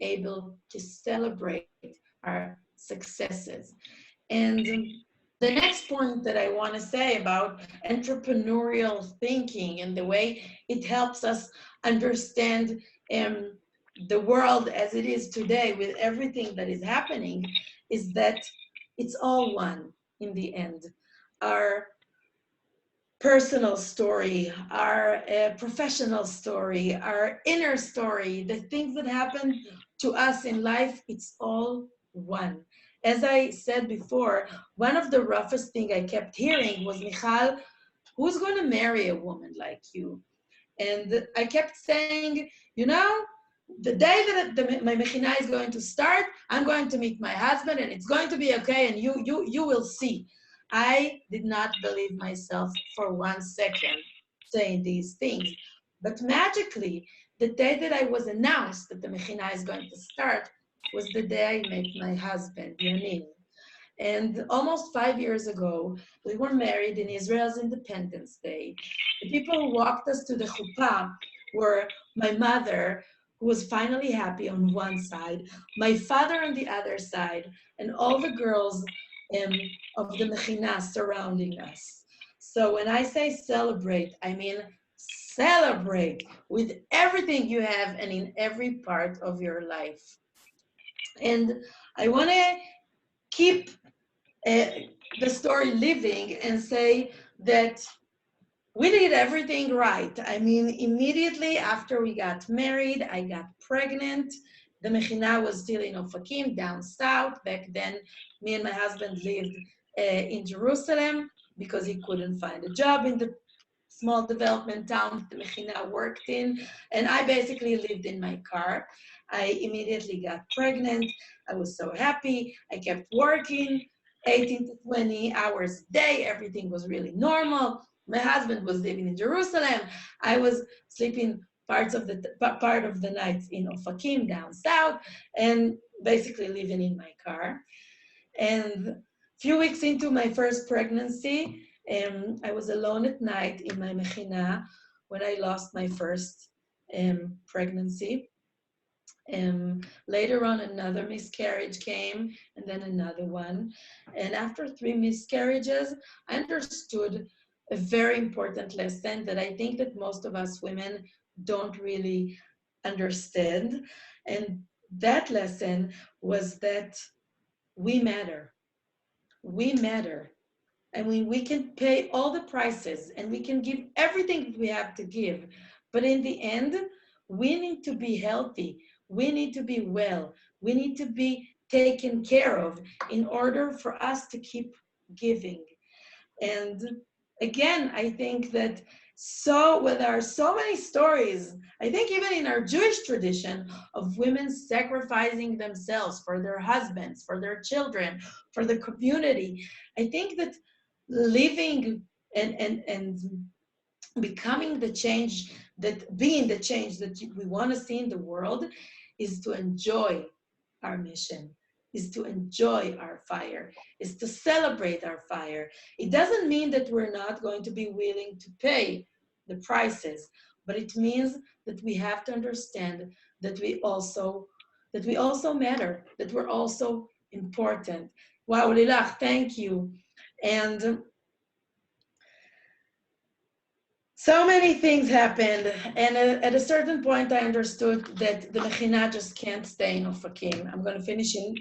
able to celebrate our successes. And the next point that I want to say about entrepreneurial thinking and the way it helps us understand the world as it is today with everything that is happening is that it's all one in the end. Our personal story, our professional story, our inner story, the things that happen to us in life, it's all one. As I said before, one of the roughest things I kept hearing was, Michal, who's going to marry a woman like you? And I kept saying, the day that my mechina is going to start, I'm going to meet my husband and it's going to be okay and you will see. I did not believe myself for 1 second saying these things. But magically, the day that I was announced that the mechina is going to start was the day I met my husband, Yonin. And almost 5 years ago, we were married in Israel's Independence Day. The people who walked us to the chuppah were my mother, who was finally happy on one side, my father on the other side, and all the girls of the mechina surrounding us. So when I say celebrate, I mean celebrate with everything you have and in every part of your life. And I want to keep the story living and say that we did everything right. I mean, immediately after we got married, I got pregnant. The mechina was still in Ofakim, down south. Back then, me and my husband lived in Jerusalem because he couldn't find a job in the small development town the mechina worked in. And I basically lived in my car. I immediately got pregnant. I was so happy. I kept working 18 to 20 hours a day. Everything was really normal. My husband was living in Jerusalem. I was sleeping part of the nights in Ofakim down south and basically living in my car. And a few weeks into my first pregnancy, I was alone at night in my mechina when I lost my first pregnancy. Later on, another miscarriage came, and then another one. And after 3 miscarriages, I understood a very important lesson that I think that most of us women don't really understand. And that lesson was that we matter. we matter. I mean, we can pay all the prices and we can give everything that we have to give. But in the end, we need to be healthy. We need to be well. We need to be taken care of in order for us to keep giving. And again, I think that there are so many stories, I think even in our Jewish tradition, of women sacrificing themselves for their husbands, for their children, for the community. I think that living and becoming the change, being the change that we want to see in the world, is to enjoy our mission, is to enjoy our fire, is to celebrate our fire. It doesn't mean that we're not going to be willing to pay the prices, but it means that we have to understand that we also matter, that we're also important. Wow, Lilach, thank you. And so many things happened, and at a certain point I understood that the Mechina just can't stay in Ofakim. I'm going to finish in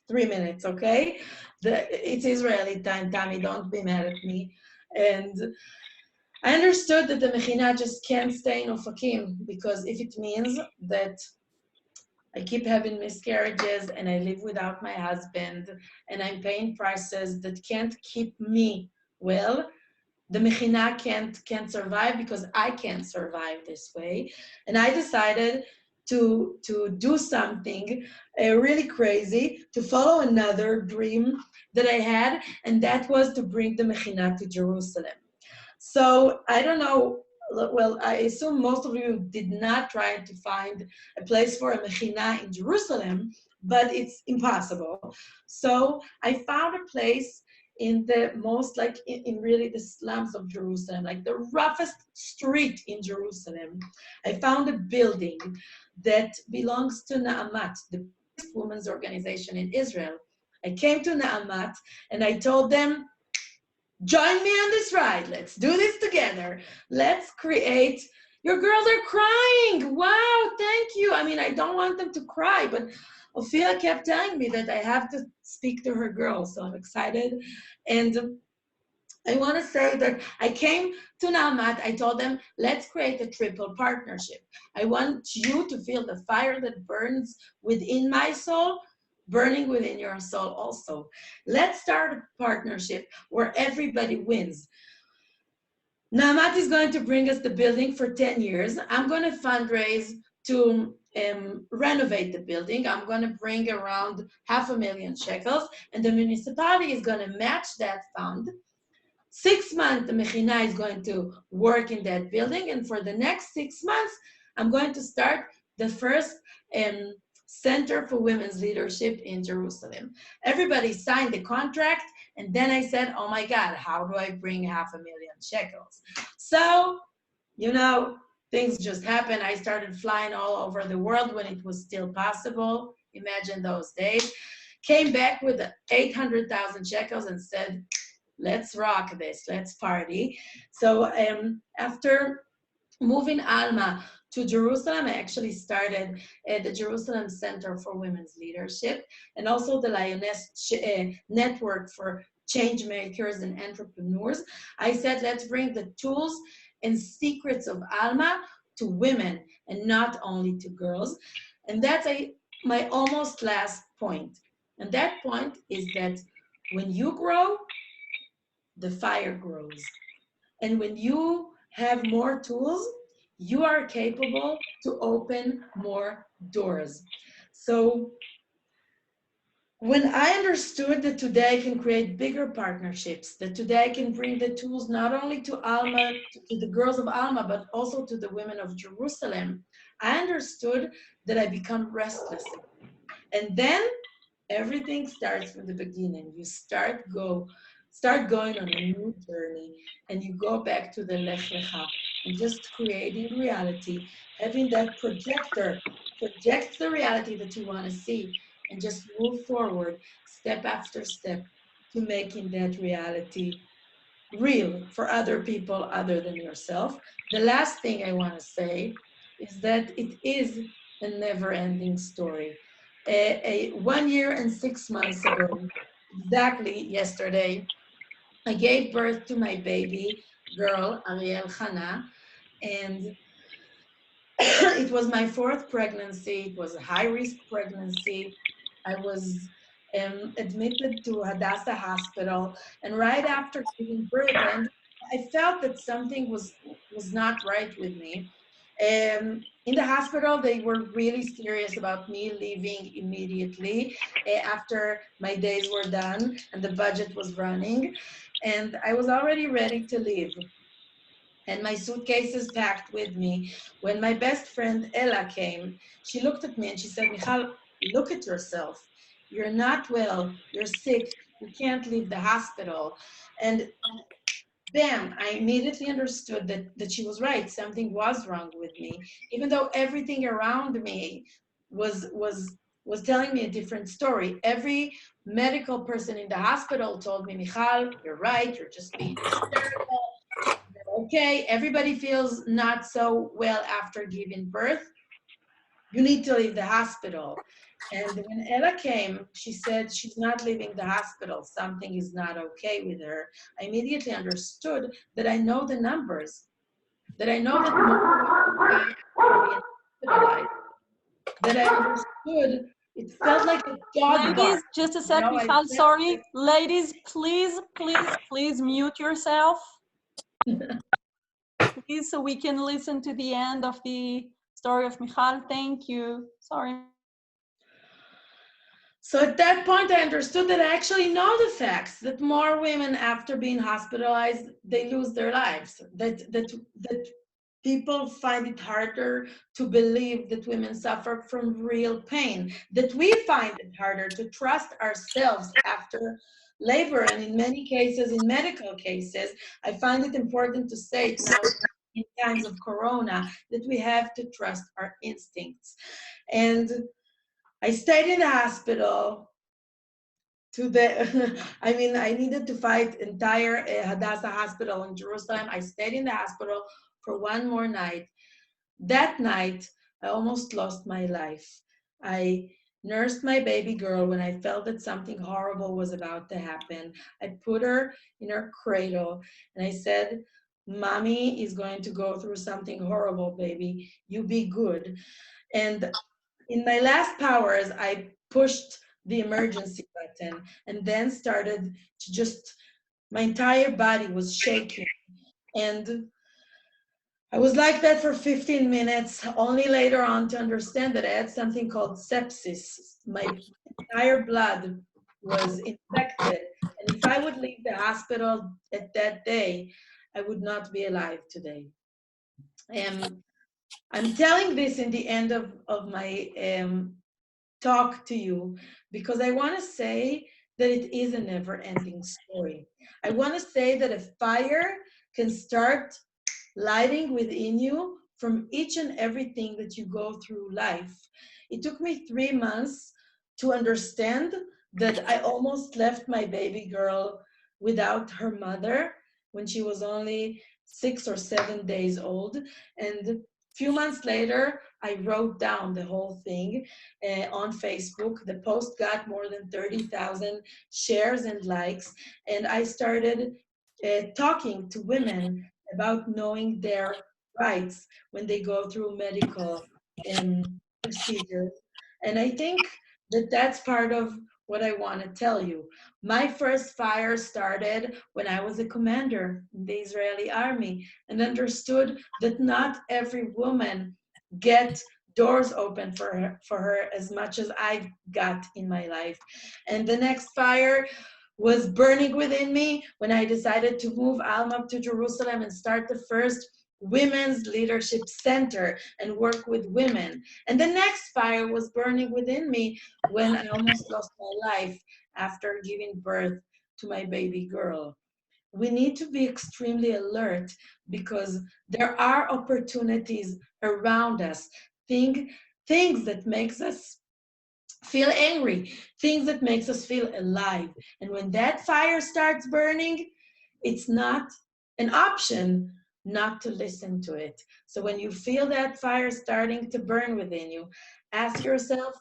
3 minutes, okay? It's Israeli time, Tammy, don't be mad at me. And I understood that the Mechina just can't stay in Ofakim, because if it means that I keep having miscarriages and I live without my husband and I'm paying prices that can't keep me well, the Mechina can't survive, because I can't survive this way. And I decided to do something really crazy, to follow another dream that I had, and that was to bring the Mechina to Jerusalem. So I don't know, well, I assume most of you did not try to find a place for a Mechina in Jerusalem, but it's impossible. So I found a place in the most, like in really the slums of Jerusalem, like the roughest street in Jerusalem. I found a building that belongs to Na'amat, the biggest women's organization in Israel. I came to Na'amat and I told them, join me on this ride. Let's do this together. Let's create. Your girls are crying. Wow, thank you. I mean, I don't want them to cry, but Ophia kept telling me that I have to speak to her girls, so I'm excited. And I want to say that I came to Na'amat, I told them, let's create a triple partnership. I want you to feel the fire that burns within my soul, burning within your soul also. Let's start a partnership where everybody wins. Na'amat is going to bring us the building for 10 years. I'm going to fundraise to renovate the building. I'm going to bring around 500,000 shekels, and the municipality is going to match that fund. 6 months, the Mechina is going to work in that building, and for the next 6 months, I'm going to start the first Center for Women's Leadership in Jerusalem. Everybody signed the contract, and then I said, oh my God, how do I bring 500,000 shekels? So, you know, things just happened. I started flying all over the world when it was still possible. Imagine those days. Came back with 800,000 shekels and said, let's rock this, let's party. So after moving ALMA to Jerusalem, I actually started the Jerusalem Center for Women's Leadership, and also the Lioness Network for Changemakers and Entrepreneurs. I said, let's bring the tools and secrets of ALMA to women and not only to girls. And that's my almost last point. And that point is that when you grow, the fire grows. And when you have more tools, you are capable to open more doors. So when I understood that today I can create bigger partnerships, that today I can bring the tools not only to ALMA, to the girls of ALMA, but also to the women of Jerusalem, I understood that I become restless. And then everything starts from the beginning. You start going on a new journey, and you go back to the Lech Lecha and just creating reality, having that projector project the reality that you want to see, and just move forward step after step to making that reality real for other people other than yourself. The last thing I want to say is that it is a never-ending story. 1 year and 6 months ago, exactly yesterday, I gave birth to my baby girl, Ariel Hana, and it was my fourth pregnancy. It was a high-risk pregnancy. I was admitted to Hadassah Hospital, and right after giving birth, I felt that something was not right with me. In the hospital, they were really serious about me leaving immediately after my days were done and the budget was running, and I was already ready to leave. And my suitcases packed with me. When my best friend Ella came, she looked at me and she said, Michal, look at yourself. You're not well, you're sick, you can't leave the hospital. And bam, I immediately understood that she was right. Something was wrong with me, even though everything around me was telling me a different story. Every medical person in the hospital told me, Michal, you're right, you're just being hysterical. Okay, everybody feels not so well after giving birth. You need to leave the hospital. And when Ella came, she said she's not leaving the hospital. Something is not okay with her. I immediately understood that I know the numbers, that I know that more women are being hospitalized, that I understood. It felt like a dog bark. Ladies, just a sec, Michal, sorry. Ladies, please, please, please mute yourself. Please, so we can listen to the end of the story of Michal. Thank you. Sorry. So at that point, I understood that I actually know the facts, that more women after being hospitalized, they lose their lives, that people find it harder to believe that women suffer from real pain, that we find it harder to trust ourselves after labor. And in many cases, in medical cases, I find it important to say it now in times of Corona, that we have to trust our instincts. And I stayed in the hospital I mean, I needed to fight entire Hadassah Hospital in Jerusalem. I stayed in the hospital for one more night. That night, I almost lost my life. I nursed my baby girl when I felt that something horrible was about to happen. I put her in her cradle and I said, Mommy is going to go through something horrible, baby. You be good. And in my last powers, I pushed the emergency button and then started to my entire body was shaking. And I was like that for 15 minutes, only later on to understand that I had something called sepsis. My entire blood was infected. And if I would leave the hospital at that day, I would not be alive today. I'm telling this in the end of my talk to you because I want to say that it is a never-ending story. I want to say that a fire can start lighting within you from each and everything that you go through life. It took me 3 months to understand that I almost left my baby girl without her mother when she was only 6 or 7 days old. And a few months later, I wrote down the whole thing on Facebook. The post got more than 30,000 shares and likes. And I started talking to women about knowing their rights when they go through medical procedures. And I think that that's part of what I want to tell you. My first fire started when I was a commander in the Israeli army and understood that not every woman gets doors open for her as much as I got in my life. And the next fire was burning within me when I decided to move ALMA to Jerusalem and start the first Women's Leadership Center and work with women. And the next fire was burning within me when I almost lost my life after giving birth to my baby girl. We need to be extremely alert because there are opportunities around us, things that makes us feel angry, things that makes us feel alive. And when that fire starts burning, it's not an option not to listen to it. So when you feel that fire starting to burn within you, ask yourself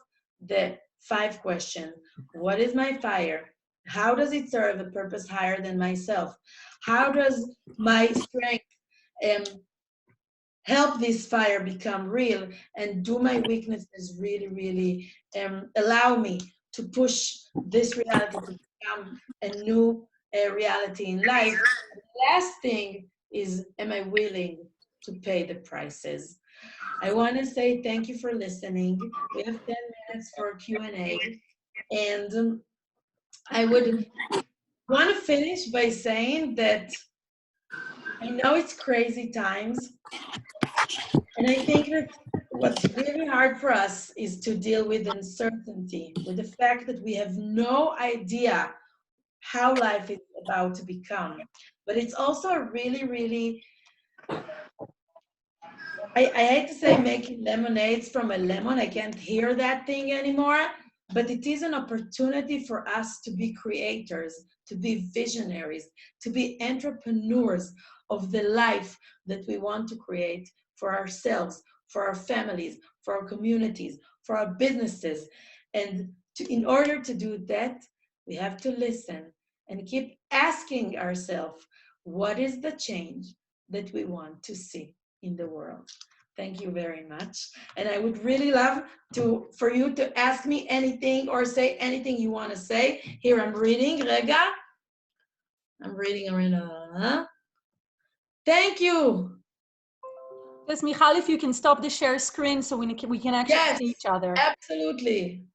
the 5 questions. What is my fire? How does it serve a purpose higher than myself? How does my strength help this fire become real? And do my weaknesses really, really allow me to push this reality to become a new reality in life? The last thing is, am I willing to pay the prices? I want to say thank you for listening. We have 10 minutes for Q&A. And I would want to finish by saying that I know it's crazy times. And I think that what's really hard for us is to deal with uncertainty, with the fact that we have no idea how life is about to become. But it's also a really, really, I hate to say making lemonades from a lemon. I can't hear that thing anymore. But it is an opportunity for us to be creators, to be visionaries, to be entrepreneurs of the life that we want to create for ourselves, for our families, for our communities, for our businesses. And in order to do that, we have to listen and keep asking ourselves, what is the change that we want to see in the world? Thank you very much. And I would really love for you to ask me anything or say anything you want to say. Here I'm reading, Rega. I'm reading Arena. Thank you. Yes, Michal, if you can stop the share screen so we can actually see each other. Absolutely.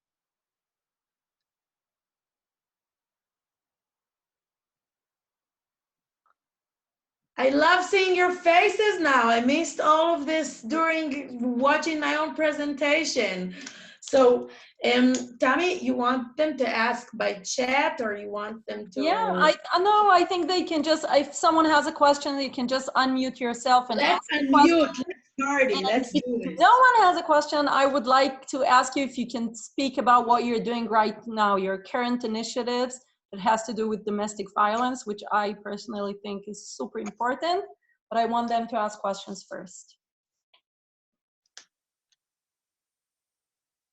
I love seeing your faces now. I missed all of this during watching my own presentation. So, Tammy, you want them to ask by chat or you want them to? Yeah, I think they can just, if someone has a question, you can just unmute yourself and ask a question. Let's party. Let's do it. If no one has a question, I would like to ask you if you can speak about what you're doing right now, your current initiatives that has to do with domestic violence, which I personally think is super important, but I want them to ask questions first.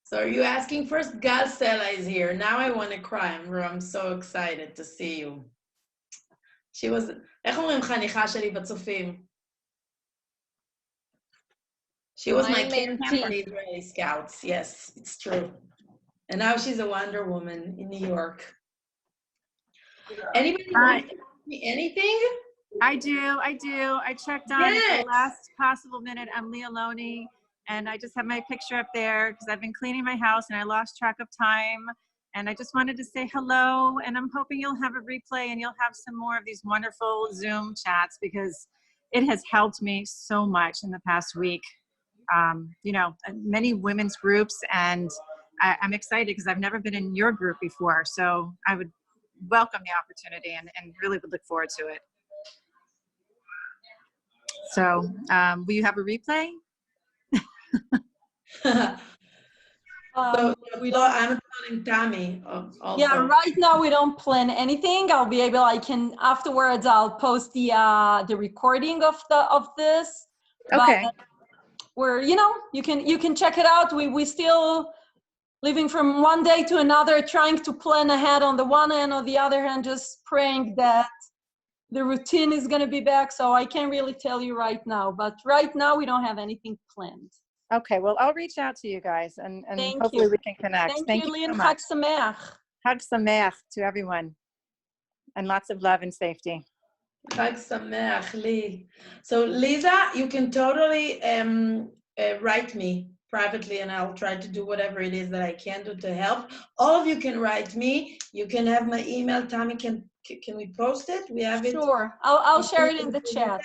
So are you asking first? Gal Stella is here. Now I want to cry. I'm so excited to see you. She was, איך אומרים חניכה שלי בצופים? She was my camp for the Israeli Scouts. Yes, it's true. And now she's a Wonder Woman in New York. Anybody want to ask me anything? I do. I checked on at the last possible minute. I'm Leoloni, and I just have my picture up there because I've been cleaning my house and I lost track of time. And I just wanted to say hello, and I'm hoping you'll have a replay and you'll have some more of these wonderful Zoom chats because it has helped me so much in the past week. You know, many women's groups, and I'm excited because I've never been in your group before. So I would welcome the opportunity and really would look forward to it. So will you have a replay? So I'm telling Tammy also. Yeah, right now we don't plan anything. Afterwards I'll post the recording of this. Okay. But where, you know, you can check it out. We still living from one day to another, trying to plan ahead on the one hand, on the other hand, just praying that the routine is going to be back. So I can't really tell you right now, but right now we don't have anything planned. Okay, well, I'll reach out to you guys and hopefully we can connect. Thank you, Lynn. Chag Sameach. Chag Sameach to everyone. And lots of love and safety. Chag Sameach, Lee. So Lisa, you can totally write me privately and I'll try to do whatever it is that I can do to help. All of you can write me. You can have my email. Tammy, can we post it? We have it. Sure. I'll share it in the chat.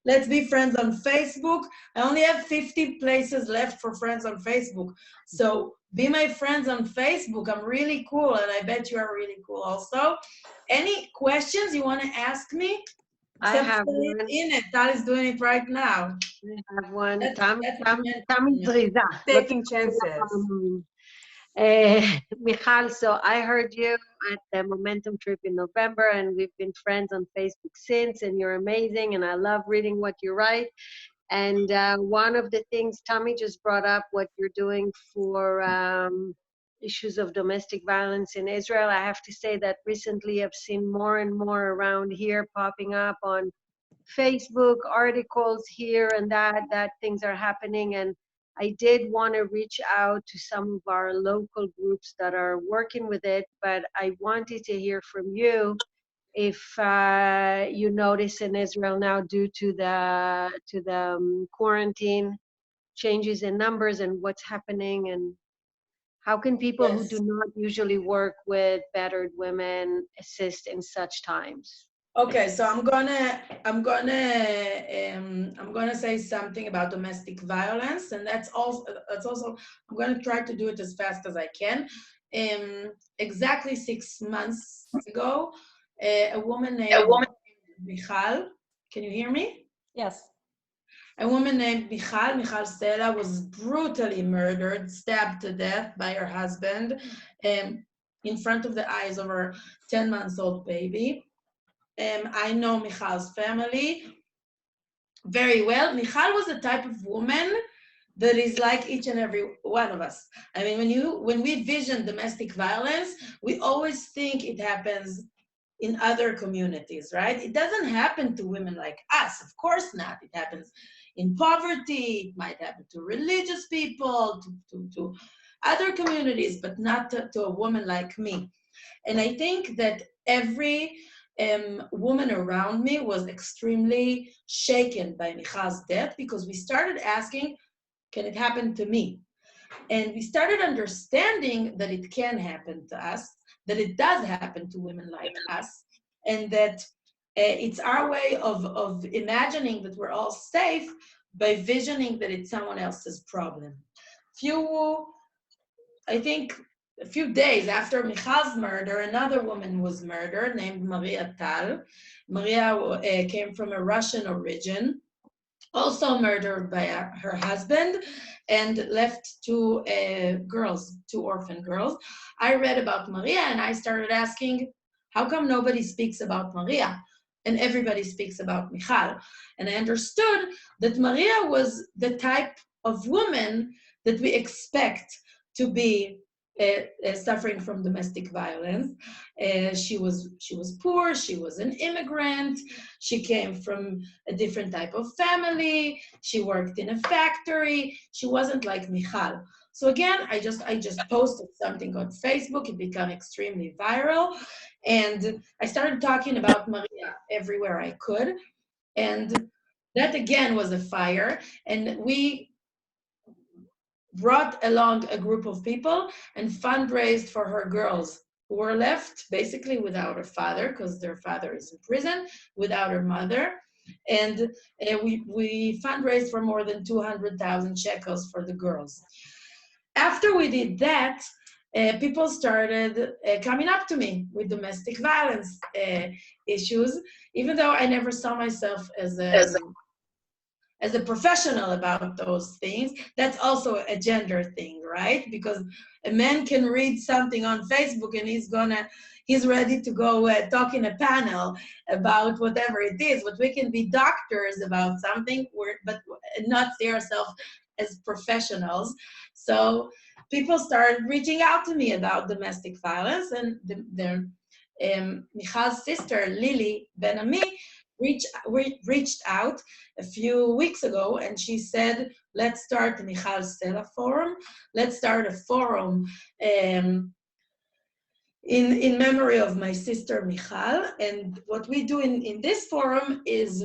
Let's be friends on Facebook. I only have 50 places left for friends on Facebook. So be my friends on Facebook. I'm really cool and I bet you are really cool also. Any questions you want to ask me? I have one. In it. Tal is doing it right now. I have one. Taking chances. Michal, so I heard you at the Momentum trip in November, and we've been friends on Facebook since, and you're amazing, and I love reading what you write. And one of the things Tommy just brought up, what you're doing for issues of domestic violence in Israel. I have to say that recently I've seen more and more around here popping up on Facebook, articles here and that things are happening. And I did want to reach out to some of our local groups that are working with it, but I wanted to hear from you if you notice in Israel now, due to the quarantine, changes in numbers and what's happening, and how can people who do not usually work with battered women assist in such times? Okay, so I'm gonna say something about domestic violence, and that's also I'm gonna try to do it as fast as I can. Exactly 6 months ago, a woman named Michal. Can you hear me? Yes. A woman named Michal Stella, was brutally murdered, stabbed to death by her husband, in front of the eyes of her 10-month-old baby. I know Michal's family very well. Michal was the type of woman that is like each and every one of us. I mean, when we vision domestic violence, we always think it happens in other communities, right? It doesn't happen to women like us, of course not. It happens in poverty, it might happen to religious people, to other communities, but not to a woman like me. And I think that every woman around me was extremely shaken by Michal's death, because we started asking, can it happen to me? And we started understanding that it can happen to us, that it does happen to women like us, and that it's our way of imagining that we're all safe by visioning that it's someone else's problem. I think a few days after Michal's murder, another woman was murdered named Maria Tal. Maria came from a Russian origin, also murdered by her husband, and left two orphan girls. I read about Maria and I started asking, how come nobody speaks about Maria? And everybody speaks about Michal. And I understood that Maria was the type of woman that we expect to be suffering from domestic violence. She was poor, she was an immigrant, she came from a different type of family, she worked in a factory, she wasn't like Michal. So again, I just posted something on Facebook, it became extremely viral, and I started talking about Maria everywhere I could, and that again was a fire, and we brought along a group of people and fundraised for her girls who were left basically without a father, because their father is in prison, without her mother. And we fundraised for more than 200,000 shekels for the girls. After we did that, people started coming up to me with domestic violence issues, even though I never saw myself as a professional about those things. That's also a gender thing, right? Because a man can read something on Facebook and he's ready to go talk in a panel about whatever it is, but we can be doctors about something, but not see ourselves as professionals. So people started reaching out to me about domestic violence, and Michal's sister, Lily Ben-Ami, reached out a few weeks ago, and she said, let's start the Michal Stella Forum. Let's start a forum in memory of my sister Michal. And what we do in this forum is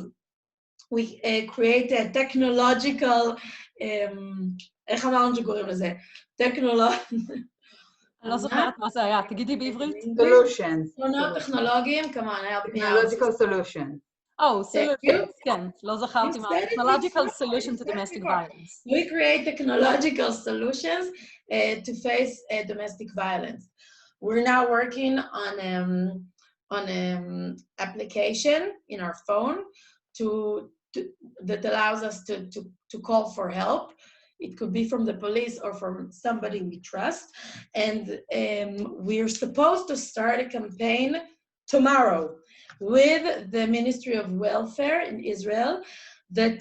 we create a technological, איך אמרנו שקוראים לזה? אני לא זוכרת מה זה היה, תגידי בעברית. Solutions. פתרונות טכנולוגיים, come on, help me out. Technological solutions. Oh, solutions, כן, לא זכרתי מה. Technological solution to domestic violence. We create technological solutions to face domestic violence. We're now working on application in our phone that allows us to call for help. It could be from the police or from somebody we trust. And we're supposed to start a campaign tomorrow with the Ministry of Welfare in Israel that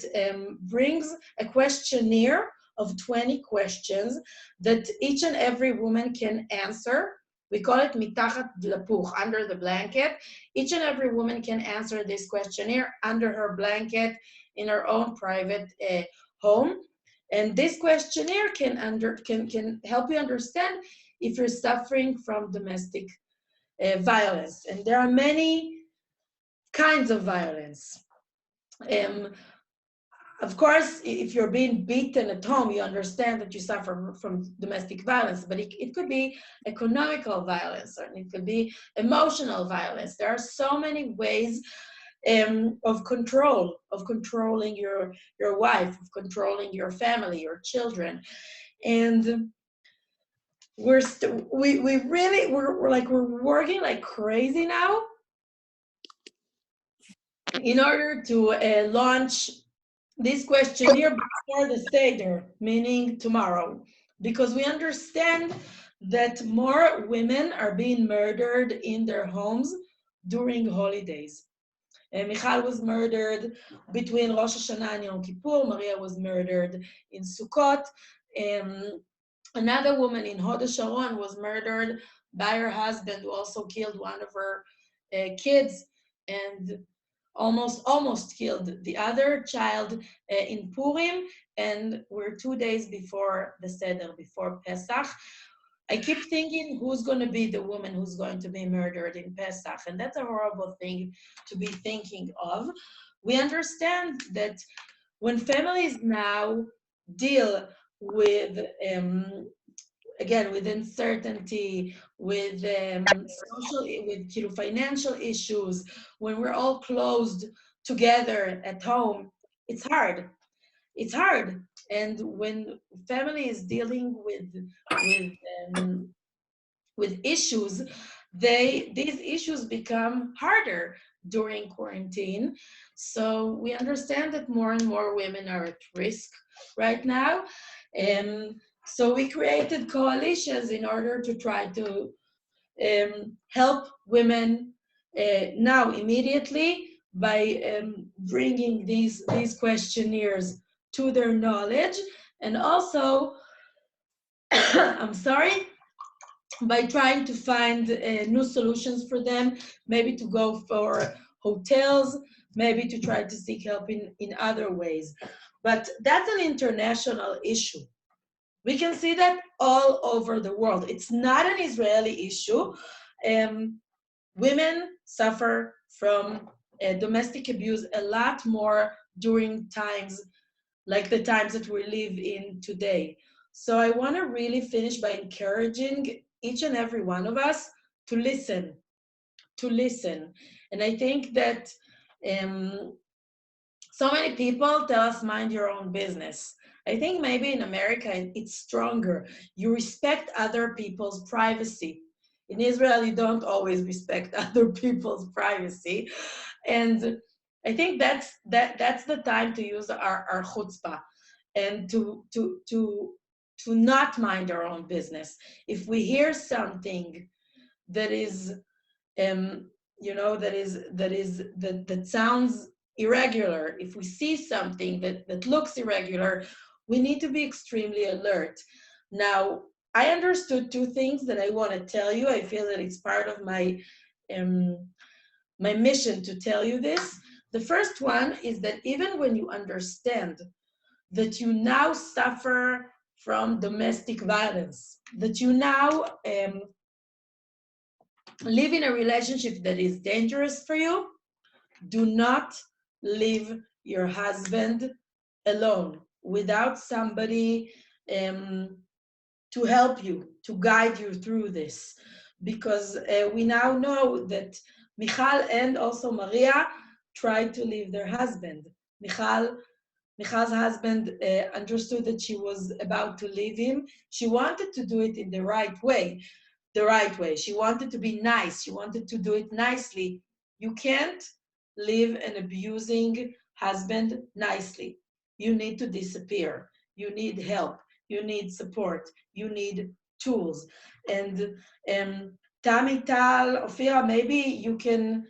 brings a questionnaire of 20 questions that each and every woman can answer. We call it mitachat lapuch, under the blanket. Each and every woman can answer this questionnaire under her blanket in her own private home. And this questionnaire can help you understand if you're suffering from domestic violence. And there are many kinds of violence. Of course, if you're being beaten at home, you understand that you suffer from domestic violence, but it could be economical violence, or it could be emotional violence. There are so many ways of controlling your wife, of controlling your family, your children. And we're working like crazy now in order to launch this questionnaire before the Seder, meaning tomorrow, because we understand that more women are being murdered in their homes during holidays. Michal was murdered between Rosh Hashanah and Yom Kippur. Maria was murdered in Sukkot. Another woman in Hod HaSharon was murdered by her husband, who also killed one of her kids, and almost killed the other child in Purim. And we're 2 days before the Seder, before Pesach. I keep thinking, who's going to be the woman who's going to be murdered in Pesach? And that's a horrible thing to be thinking of. We understand that when families now deal with, again, with uncertainty, with financial issues, when we're all closed together at home, it's hard. It's hard. And when family is dealing with issues, these issues become harder during quarantine. So we understand that more and more women are at risk right now. So we created coalitions in order to try to help women now immediately by bringing these questionnaires to their knowledge, and also, I'm sorry, by trying to find new solutions for them, maybe to go for hotels, maybe to try to seek help in other ways. But that's an international issue. We can see that all over the world. It's not an Israeli issue. Women suffer from domestic abuse a lot more during times like the times that we live in today. So I want to really finish by encouraging each and every one of us to listen. And I think that so many people tell us, mind your own business. I think maybe in America it's stronger. You respect other people's privacy. In Israel, you don't always respect other people's privacy. And I think that's the time to use our chutzpah and to not mind our own business. If we hear something that is, that sounds irregular, if we see something that looks irregular, we need to be extremely alert. Now, I understood two things that I want to tell you. I feel that it's part of my my mission to tell you this. The first one is that even when you understand that you now suffer from domestic violence, that you now live in a relationship that is dangerous for you, do not leave your husband alone without somebody to help you, to guide you through this. Because we now know that Michal and also Maria tried to leave their husband. Michal's husband understood that she was about to leave him. She wanted to do it in the right way. She wanted to be nice. She wanted to do it nicely. You can't leave an abusing husband nicely. You need to disappear. You need help. You need support. You need tools. And Tami, Tal, Ofira, maybe you can,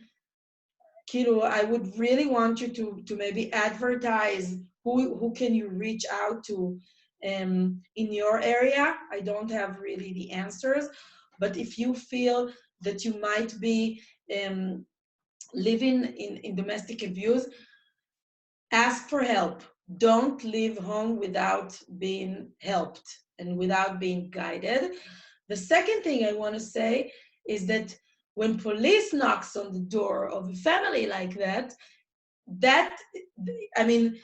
I would really want you to maybe advertise who can you reach out to in your area. I don't have really the answers, but if you feel that you might be living in domestic abuse, ask for help. Don't leave home without being helped and without being guided. The second thing I want to say is that when police knocks on the door of a family like that, I mean,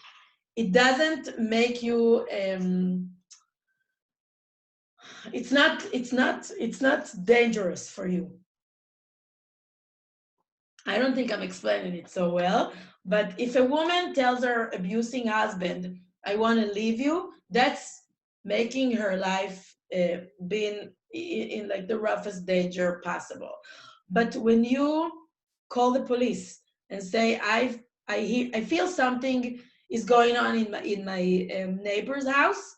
it doesn't make you, it's not dangerous for you. I don't think I'm explaining it so well, but if a woman tells her abusing husband, I want to leave you, that's making her life being in like the roughest danger possible. But when you call the police and say, I feel something is going on in my neighbor's house,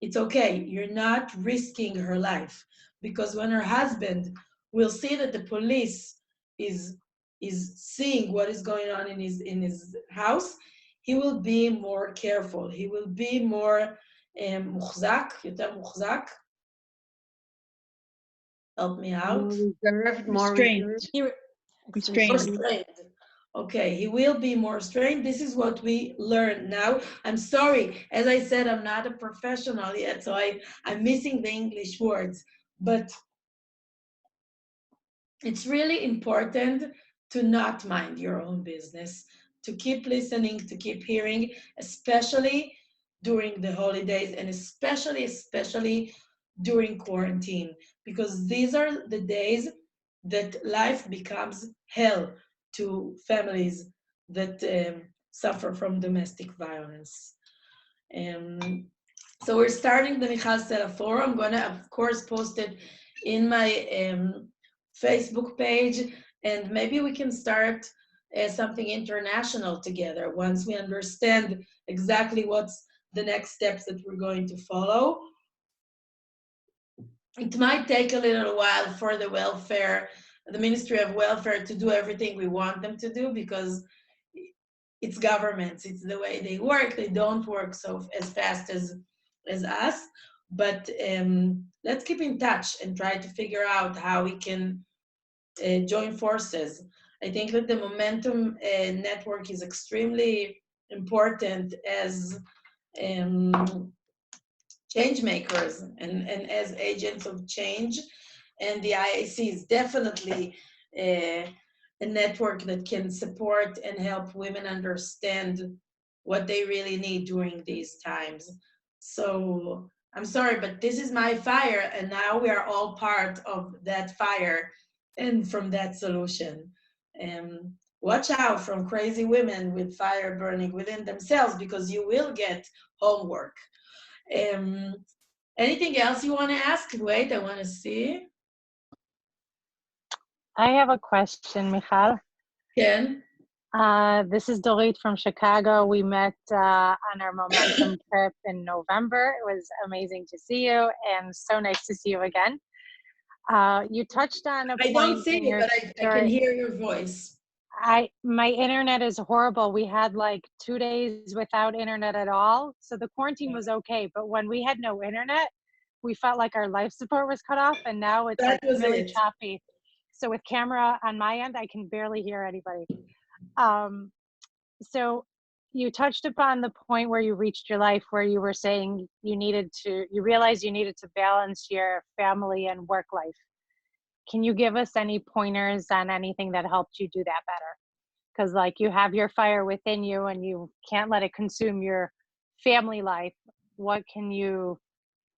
it's okay. You're not risking her life, because when her husband will see that the police is seeing what is going on in his house, he will be more careful. He will be more מוחזק, יותר מוחזק. Help me out. More reserved. Restrained. Okay, he will be more restrained. This is what we learn now. I'm sorry, as I said, I'm not a professional yet, so I'm missing the English words. But it's really important to not mind your own business, to keep listening, to keep hearing, especially during the holidays, and especially during quarantine, because these are the days that life becomes hell to families that suffer from domestic violence. So we're starting the Michal Stella Forum. I'm going to, of course, post it in my Facebook page, and maybe we can start something international together once we understand exactly what's the next steps that we're going to follow. It might take a little while for the Ministry of Welfare to do everything we want them to do, because it's governments, it's the way they work. They don't work as fast as us, but let's keep in touch and try to figure out how we can join forces. I think that the Momentum network is extremely important as changemakers and as agents of change. And the IAC is definitely a network that can support and help women understand what they really need during these times. So I'm sorry, but this is my fire, and now we are all part of that fire and from that solution. Watch out from crazy women with fire burning within themselves, because you will get homework. Anything else you want to ask? Wait, I want to see. I have a question, Michal. Ken? This is Dorit from Chicago. We met on our Momentum trip in November. It was amazing to see you, and so nice to see you again. You touched on a point. I don't see you, but I can hear your voice. My internet is horrible. We had like 2 days without internet at all. So the quarantine was okay. But when we had no internet, we felt like our life support was cut off, and now it's like really choppy. So with camera on my end, I can barely hear anybody. So you touched upon the point where you reached your life, where you were saying you realized you needed to balance your family and work life. Can you give us any pointers on anything that helped you do that better? Because like you have your fire within you and you can't let it consume your family life. What can you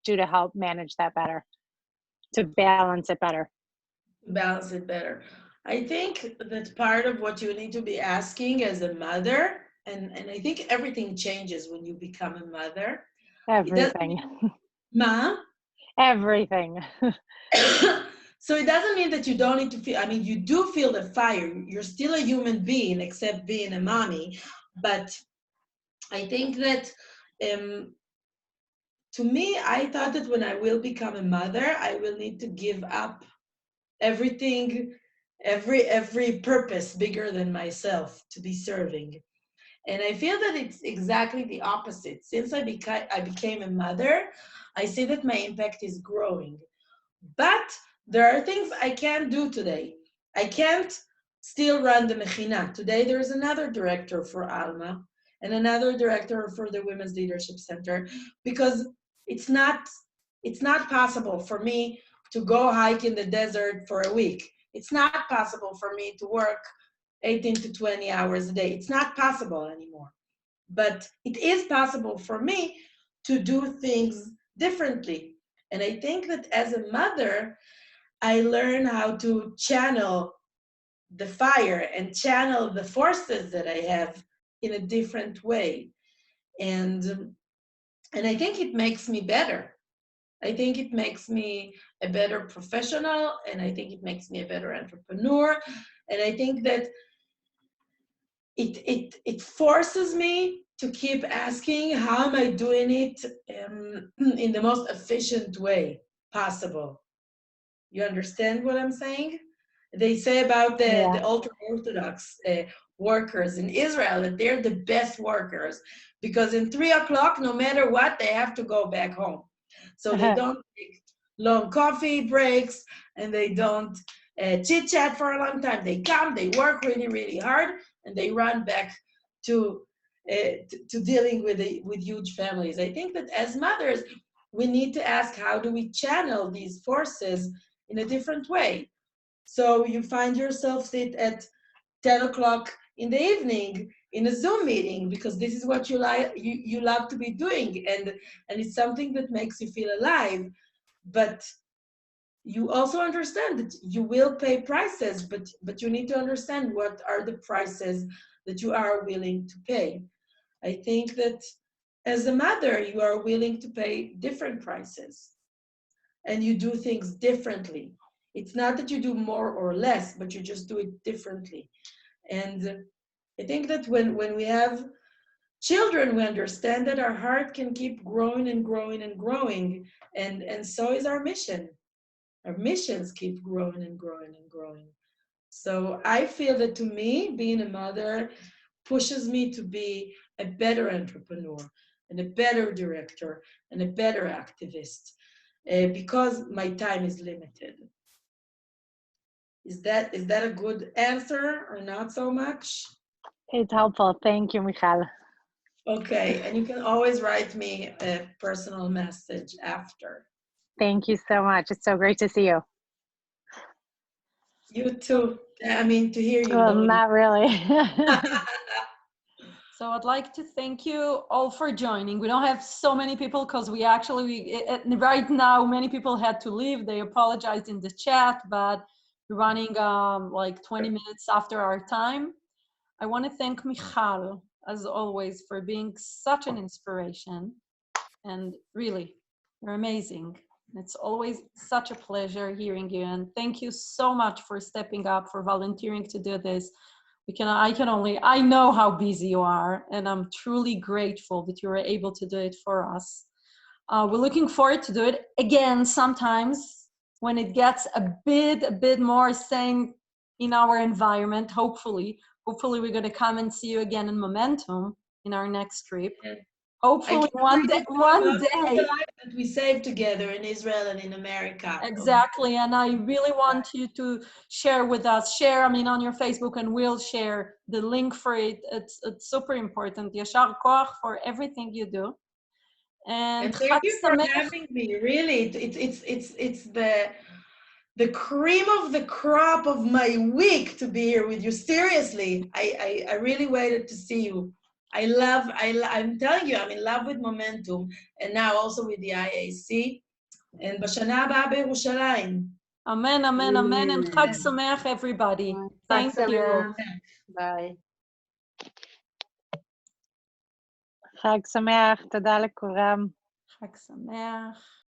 do to help manage that better, to balance it better? Balance it better. I think that part of what you need to be asking as a mother, and I think everything changes when you become a mother. Everything. Ma? Everything. So it doesn't mean that you don't need to feel, I mean, you do feel the fire. You're still a human being, except being a mommy. But I think that, to me, I thought that when I will become a mother, I will need to give up everything, every purpose bigger than myself to be serving. And I feel that it's exactly the opposite. Since I became a mother, I see that my impact is growing. But there are things I can't do today. I can't still run the Mechina. Today there is another director for ALMA and another director for the Women's Leadership Center, because it's not possible for me to go hike in the desert for a week. It's not possible for me to work 18 to 20 hours a day. It's not possible anymore. But it is possible for me to do things differently. And I think that as a mother, I learn how to channel the fire and channel the forces that I have in a different way. And I think it makes me better. I think it makes me a better professional, and I think it makes me a better entrepreneur. And I think that it forces me to keep asking, how am I doing it in the most efficient way possible? You understand what I'm saying? They say about the ultra-Orthodox workers in Israel that they're the best workers, because in 3 o'clock, no matter what, they have to go back home. So they don't take long coffee breaks, and they don't chit-chat for a long time. They come, they work really, really hard, and they run back to dealing with huge families. I think that as mothers, we need to ask, how do we channel these forces in a different way? So you find yourself sit at 10 o'clock in the evening in a Zoom meeting, because this is what you like, you love to be doing, and it's something that makes you feel alive. But you also understand that you will pay prices, but you need to understand what are the prices that you are willing to pay. I think that as a mother, you are willing to pay different prices, and you do things differently. It's not that you do more or less, but you just do it differently. And I think that when we have children, we understand that our heart can keep growing and growing and growing, and so is our mission. Our missions keep growing and growing and growing. So I feel that, to me, being a mother pushes me to be a better entrepreneur and a better director and a better activist, because my time is limited. Is that a good answer, or not so much? It's helpful. Thank you, Michal. Okay, and you can always write me a personal message after. Thank you so much. It's so great to see you. You too. I mean, to hear you. Well, not really. So I'd like to thank you all for joining. We don't have so many people because right now many people had to leave. They apologized in the chat, but we're running like 20 minutes after our time. I want to thank Michal, as always, for being such an inspiration. And really, you're amazing. It's always such a pleasure hearing you. And thank you so much for stepping up, for volunteering to do this. I know how busy you are, and I'm truly grateful that you were able to do it for us. We're looking forward to do it again sometimes when it gets a bit more sane in our environment. Hopefully we're going to come and see you again in Momentum in our next trip. Hopefully one day that we saved together in Israel and in America. Exactly, and I really want you to share with us. On your Facebook, and we'll share the link for it. It's super important. Yashar koach for everything you do. And thank you for having me. Really, it's the cream of the crop of my week to be here with you. Seriously, I really waited to see you. I'm telling you, I'm in love with Momentum, and now also with the IAC. And בשנה הבאה בירושלים. Amen, amen, amen, and Chag Sameach, everybody. Thank you. Bye. חג שמח, תודה לכולם. חג שמח.